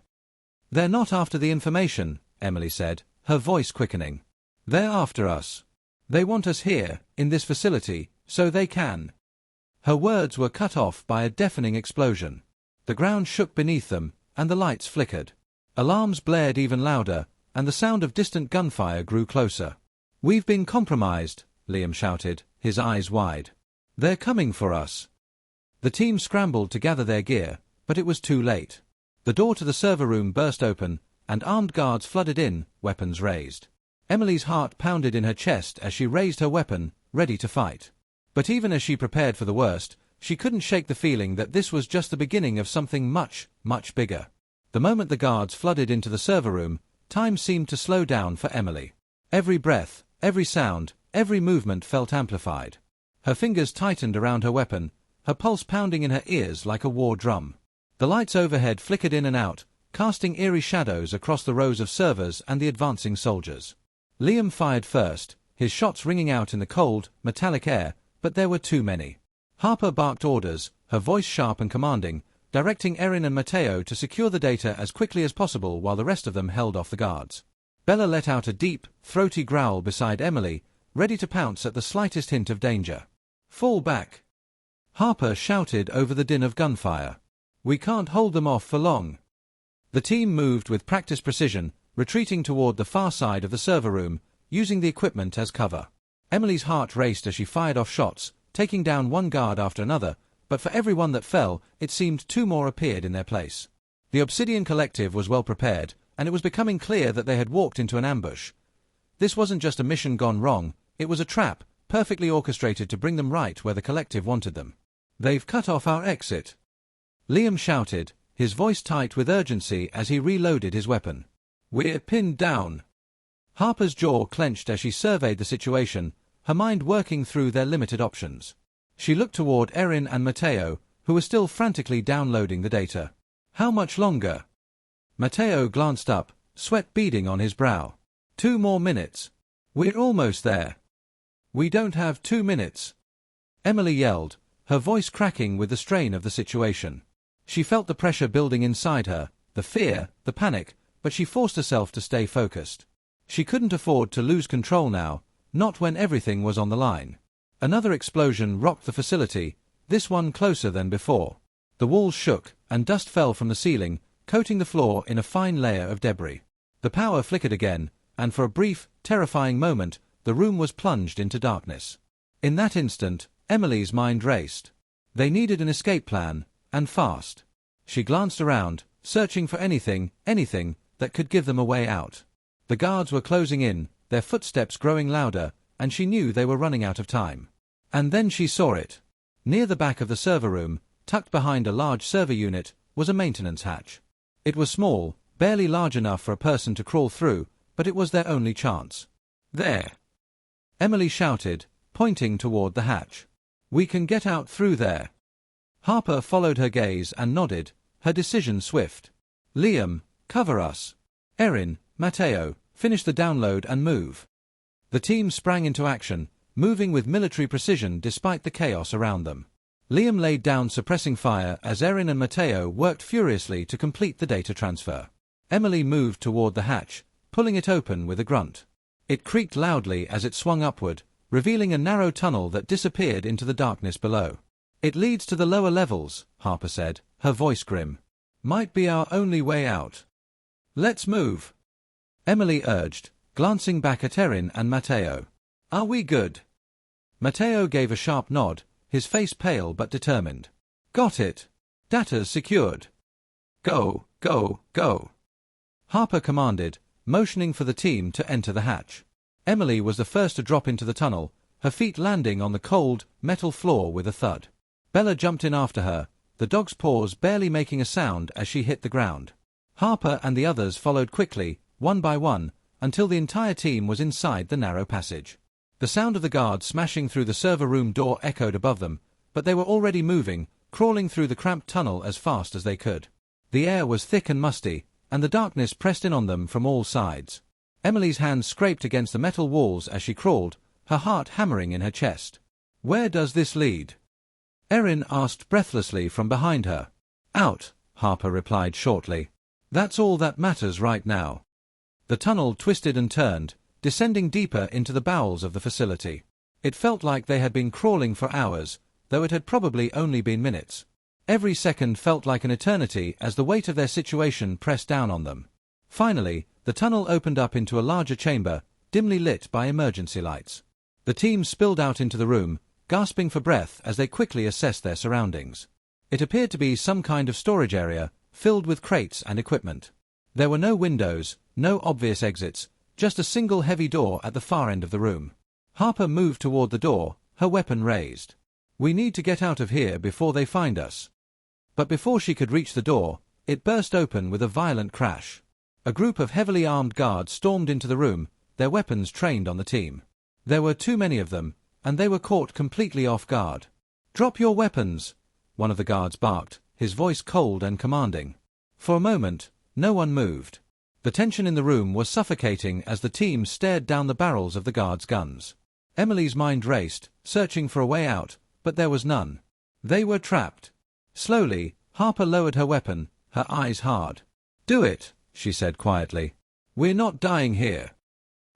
They're not after the information, Emily said, her voice quickening. They're after us. They want us here, in this facility, so they can. Her words were cut off by a deafening explosion. The ground shook beneath them, and the lights flickered. Alarms blared even louder, and the sound of distant gunfire grew closer. We've been compromised, Liam shouted, his eyes wide. They're coming for us. The team scrambled to gather their gear, but it was too late. The door to the server room burst open, and armed guards flooded in, weapons raised. Emily's heart pounded in her chest as she raised her weapon, ready to fight. But even as she prepared for the worst, she couldn't shake the feeling that this was just the beginning of something much, much bigger. The moment the guards flooded into the server room, time seemed to slow down for Emily. Every breath, every sound, every movement felt amplified. Her fingers tightened around her weapon, her pulse pounding in her ears like a war drum. The lights overhead flickered in and out, casting eerie shadows across the rows of servers and the advancing soldiers. Liam fired first, his shots ringing out in the cold, metallic air, but there were too many. Harper barked orders, her voice sharp and commanding, directing Erin and Matteo to secure the data as quickly as possible while the rest of them held off the guards. Bella let out a deep, throaty growl beside Emily, ready to pounce at the slightest hint of danger. Fall back! Harper shouted over the din of gunfire. We can't hold them off for long. The team moved with practiced precision, retreating toward the far side of the server room, using the equipment as cover. Emily's heart raced as she fired off shots, taking down one guard after another, but for every one that fell, it seemed 2 more appeared in their place. The Obsidian Collective was well prepared, and it was becoming clear that they had walked into an ambush. This wasn't just a mission gone wrong, it was a trap, perfectly orchestrated to bring them right where the Collective wanted them. They've cut off our exit. Liam shouted, his voice tight with urgency as he reloaded his weapon. We're pinned down. Harper's jaw clenched as she surveyed the situation, her mind working through their limited options. She looked toward Erin and Matteo, who were still frantically downloading the data. How much longer? Matteo glanced up, sweat beading on his brow. 2 more minutes. We're almost there. We don't have 2 minutes. Emily yelled, her voice cracking with the strain of the situation. She felt the pressure building inside her, the fear, the panic, but she forced herself to stay focused. She couldn't afford to lose control now, not when everything was on the line. Another explosion rocked the facility, this one closer than before. The walls shook, and dust fell from the ceiling, coating the floor in a fine layer of debris. The power flickered again, and for a brief, terrifying moment, the room was plunged into darkness. In that instant, Emily's mind raced. They needed an escape plan, and fast. She glanced around, searching for anything that could give them a way out. The guards were closing in, their footsteps growing louder, and she knew they were running out of time. And then she saw it. Near the back of the server room, tucked behind a large server unit, was a maintenance hatch. It was small, barely large enough for a person to crawl through, but it was their only chance. There! Emily shouted, pointing toward the hatch. We can get out through there. Harper followed her gaze and nodded, her decision swift. Liam, cover us. Erin, Matteo, finish the download and move. The team sprang into action, moving with military precision despite the chaos around them. Liam laid down suppressing fire as Erin and Matteo worked furiously to complete the data transfer. Emily moved toward the hatch, pulling it open with a grunt. It creaked loudly as it swung upward, revealing a narrow tunnel that disappeared into the darkness below. "It leads to the lower levels," Harper said, her voice grim. "Might be our only way out." "Let's move," Emily urged, glancing back at Erin and Matteo. "Are we good?" Matteo gave a sharp nod, his face pale but determined. "Got it. Data's secured. Go, go, go," Harper commanded, motioning for the team to enter the hatch. Emily was the first to drop into the tunnel, her feet landing on the cold, metal floor with a thud. Bella jumped in after her, the dog's paws barely making a sound as she hit the ground. Harper and the others followed quickly, one by one, until the entire team was inside the narrow passage. The sound of the guards smashing through the server room door echoed above them, but they were already moving, crawling through the cramped tunnel as fast as they could. The air was thick and musty, and the darkness pressed in on them from all sides. Emily's hands scraped against the metal walls as she crawled, her heart hammering in her chest. "Where does this lead?" Erin asked breathlessly from behind her. "Out," Harper replied shortly. "That's all that matters right now." The tunnel twisted and turned, descending deeper into the bowels of the facility. It felt like they had been crawling for hours, though it had probably only been minutes. Every second felt like an eternity as the weight of their situation pressed down on them. Finally, the tunnel opened up into a larger chamber, dimly lit by emergency lights. The team spilled out into the room, gasping for breath as they quickly assessed their surroundings. It appeared to be some kind of storage area, filled with crates and equipment. There were no windows, no obvious exits, just a single heavy door at the far end of the room. Harper moved toward the door, her weapon raised. "We need to get out of here before they find us." But before she could reach the door, it burst open with a violent crash. A group of heavily armed guards stormed into the room, their weapons trained on the team. There were too many of them, and they were caught completely off guard. "Drop your weapons," one of the guards barked, his voice cold and commanding. For a moment, no one moved. The tension in the room was suffocating as the team stared down the barrels of the guards' guns. Emily's mind raced, searching for a way out, but there was none. They were trapped. Slowly, Harper lowered her weapon, her eyes hard. "Do it," she said quietly. "We're not dying here."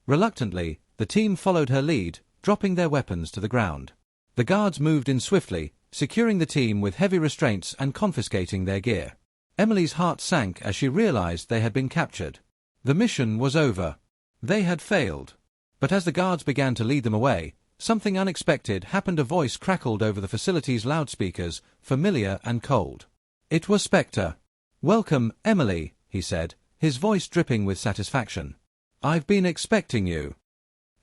Reluctantly, the team followed her lead, dropping their weapons to the ground. The guards moved in swiftly, securing the team with heavy restraints and confiscating their gear. Emily's heart sank as she realized they had been captured. The mission was over. They had failed. But as the guards began to lead them away, something unexpected happened. A voice crackled over the facility's loudspeakers, familiar and cold. It was Spectre. "Welcome, Emily," he said, his voice dripping with satisfaction. "I've been expecting you."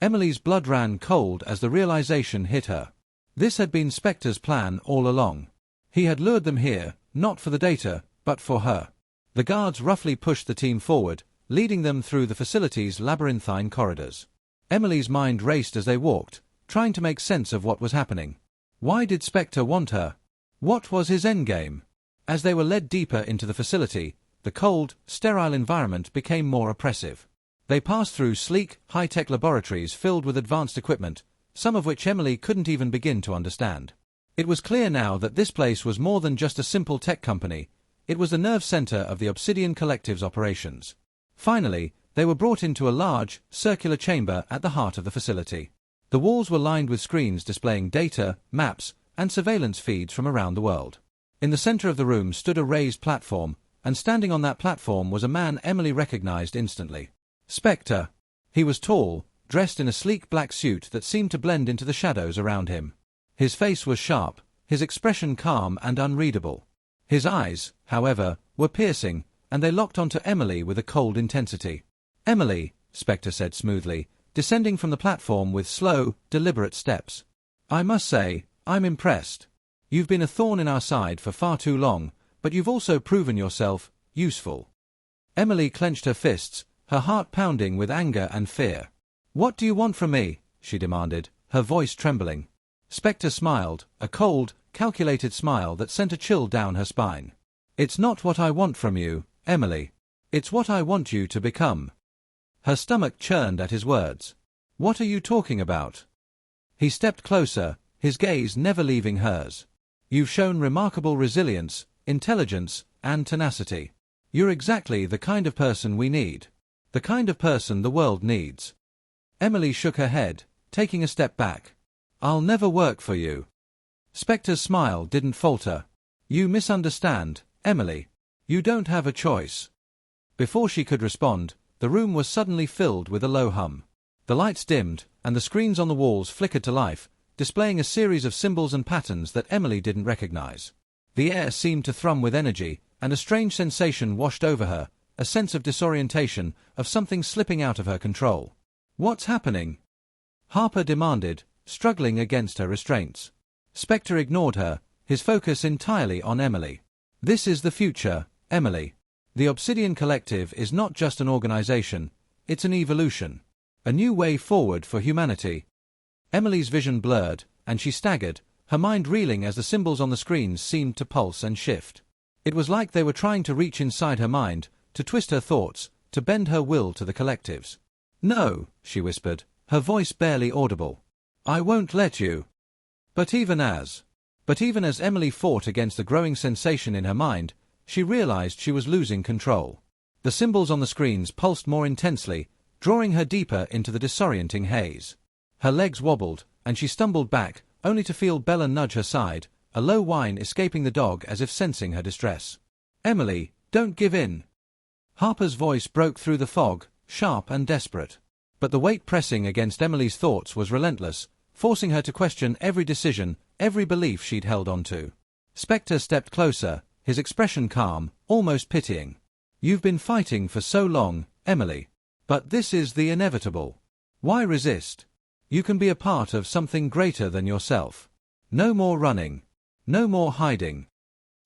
Emily's blood ran cold as the realization hit her. This had been Spectre's plan all along. He had lured them here, not for the data, but for her. The guards roughly pushed the team forward, leading them through the facility's labyrinthine corridors. Emily's mind raced as they walked, trying to make sense of what was happening. Why did Spectre want her? What was his endgame? As they were led deeper into the facility, the cold, sterile environment became more oppressive. They passed through sleek, high-tech laboratories filled with advanced equipment, some of which Emily couldn't even begin to understand. It was clear now that this place was more than just a simple tech company. It was the nerve center of the Obsidian Collective's operations. Finally, they were brought into a large, circular chamber at the heart of the facility. The walls were lined with screens displaying data, maps, and surveillance feeds from around the world. In the center of the room stood a raised platform, and standing on that platform was a man Emily recognized instantly. Spectre. He was tall, dressed in a sleek black suit that seemed to blend into the shadows around him. His face was sharp, his expression calm and unreadable. His eyes, however, were piercing, and they locked onto Emily with a cold intensity. "Emily," Spectre said smoothly, descending from the platform with slow, deliberate steps. "I must say, I'm impressed. You've been a thorn in our side for far too long, but you've also proven yourself useful." Emily clenched her fists, her heart pounding with anger and fear. "What do you want from me?" she demanded, her voice trembling. Spectre smiled, a cold, calculated smile that sent a chill down her spine. "It's not what I want from you, Emily. It's what I want you to become." Her stomach churned at his words. "What are you talking about?" He stepped closer, his gaze never leaving hers. "You've shown remarkable resilience, intelligence, and tenacity. You're exactly the kind of person we need. The kind of person the world needs. Emily shook her head, taking a step back. I'll never work for you. Spectre's smile didn't falter. You misunderstand, Emily. You don't have a choice. Before she could respond, the room was suddenly filled with a low hum. The lights dimmed, and the screens on the walls flickered to life, displaying a series of symbols and patterns that Emily didn't recognize. The air seemed to thrum with energy, and a strange sensation washed over her, a sense of disorientation, of something slipping out of her control. What's happening? Harper demanded, struggling against her restraints. Spectre ignored her, his focus entirely on Emily. This is the future, Emily. The Obsidian Collective is not just an organization, it's an evolution. A new way forward for humanity. Emily's vision blurred, and she staggered, her mind reeling as the symbols on the screens seemed to pulse and shift. It was like they were trying to reach inside her mind, to twist her thoughts, to bend her will to the collective's. No, she whispered, her voice barely audible. I won't let you. But even as Emily fought against the growing sensation in her mind, she realized she was losing control. The symbols on the screens pulsed more intensely, drawing her deeper into the disorienting haze. Her legs wobbled, and she stumbled back, only to feel Bella nudge her side, a low whine escaping the dog as if sensing her distress. Emily, don't give in. Harper's voice broke through the fog, sharp and desperate. But the weight pressing against Emily's thoughts was relentless, forcing her to question every decision, every belief she'd held on to. Spectre stepped closer, his expression calm, almost pitying. You've been fighting for so long, Emily. But this is the inevitable. Why resist? You can be a part of something greater than yourself. No more running. No more hiding.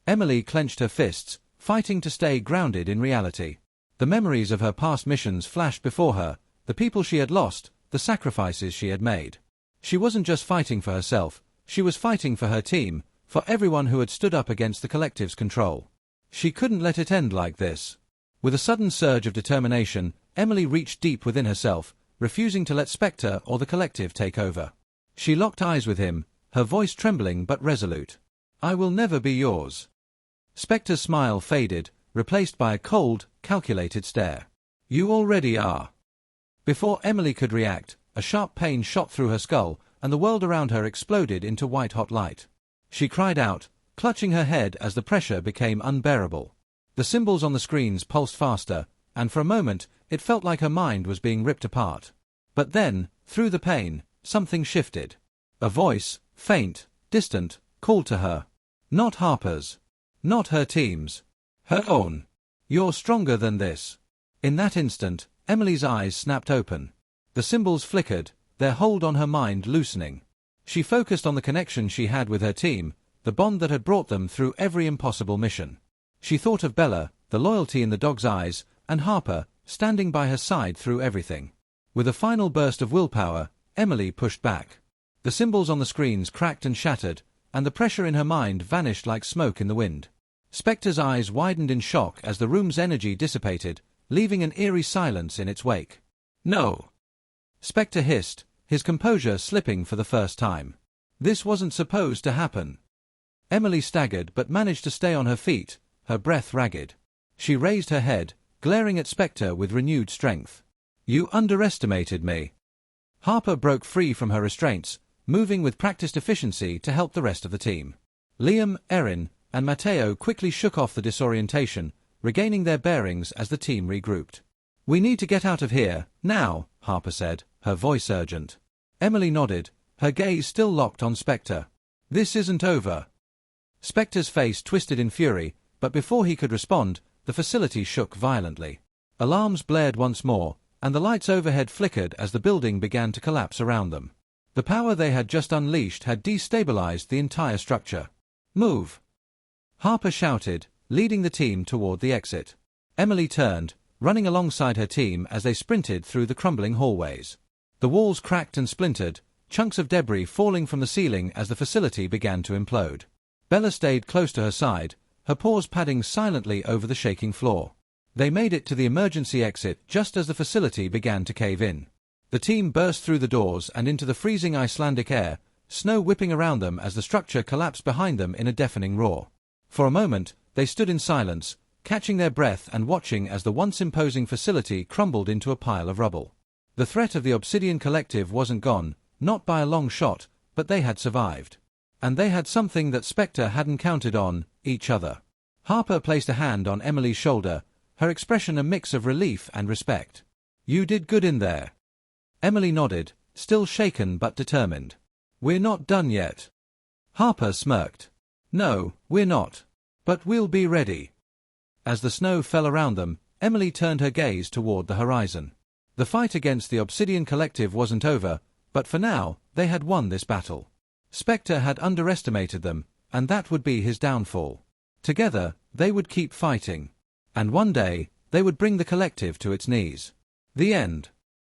Emily clenched her fists, fighting to stay grounded in reality. The memories of her past missions flashed before her, the people she had lost, the sacrifices she had made. She wasn't just fighting for herself, she was fighting for her team, for everyone who had stood up against the collective's control. She couldn't let it end like this. With a sudden surge of determination, Emily reached deep within herself, refusing to let Spectre or the collective take over. She locked eyes with him, her voice trembling but resolute. I will never be yours. Spectre's smile faded, replaced by a cold, calculated stare. You already are. Before Emily could react, a sharp pain shot through her skull, and the world around her exploded into white-hot light. She cried out, clutching her head as the pressure became unbearable. The symbols on the screens pulsed faster, and for a moment, it felt like her mind was being ripped apart. But then, through the pain, something shifted. A voice, faint, distant, called to her. Not Harper's. Not her team's. Her own. You're stronger than this. In that instant, Emily's eyes snapped open. The symbols flickered, their hold on her mind loosening. She focused on the connection she had with her team, the bond that had brought them through every impossible mission. She thought of Bella, the loyalty in the dog's eyes, and Harper, standing by her side through everything. With a final burst of willpower, Emily pushed back. The symbols on the screens cracked and shattered, and the pressure in her mind vanished like smoke in the wind. Spectre's eyes widened in shock as the room's energy dissipated, leaving an eerie silence in its wake. No! Spectre hissed, his composure slipping for the first time. This wasn't supposed to happen. Emily staggered but managed to stay on her feet, her breath ragged. She raised her head, glaring at Spectre with renewed strength. You underestimated me. Harper broke free from her restraints, moving with practiced efficiency to help the rest of the team. Liam, Erin, and Matteo quickly shook off the disorientation, regaining their bearings as the team regrouped. We need to get out of here, now, Harper said, her voice urgent. Emily nodded, her gaze still locked on Spectre. This isn't over. Spectre's face twisted in fury, but before he could respond, the facility shook violently. Alarms blared once more, and the lights overhead flickered as the building began to collapse around them. The power they had just unleashed had destabilized the entire structure. Move! Harper shouted, leading the team toward the exit. Emily turned, running alongside her team as they sprinted through the crumbling hallways. The walls cracked and splintered, chunks of debris falling from the ceiling as the facility began to implode. Bella stayed close to her side, her paws padding silently over the shaking floor. They made it to the emergency exit just as the facility began to cave in. The team burst through the doors and into the freezing Icelandic air, snow whipping around them as the structure collapsed behind them in a deafening roar. For a moment, they stood in silence, catching their breath and watching as the once imposing facility crumbled into a pile of rubble. The threat of the Obsidian Collective wasn't gone, not by a long shot, but they had survived. And they had something that Spectre hadn't counted on: each other. Harper placed a hand on Emily's shoulder, her expression a mix of relief and respect. "You did good in there." Emily nodded, still shaken but determined. "We're not done yet." Harper smirked. "No, we're not. But we'll be ready." As the snow fell around them, Emily turned her gaze toward the horizon. The fight against the Obsidian Collective wasn't over, but for now, they had won this battle. Spectre had underestimated them, and that would be his downfall. Together, they would keep fighting. And one day, they would bring the Collective to its knees. The end.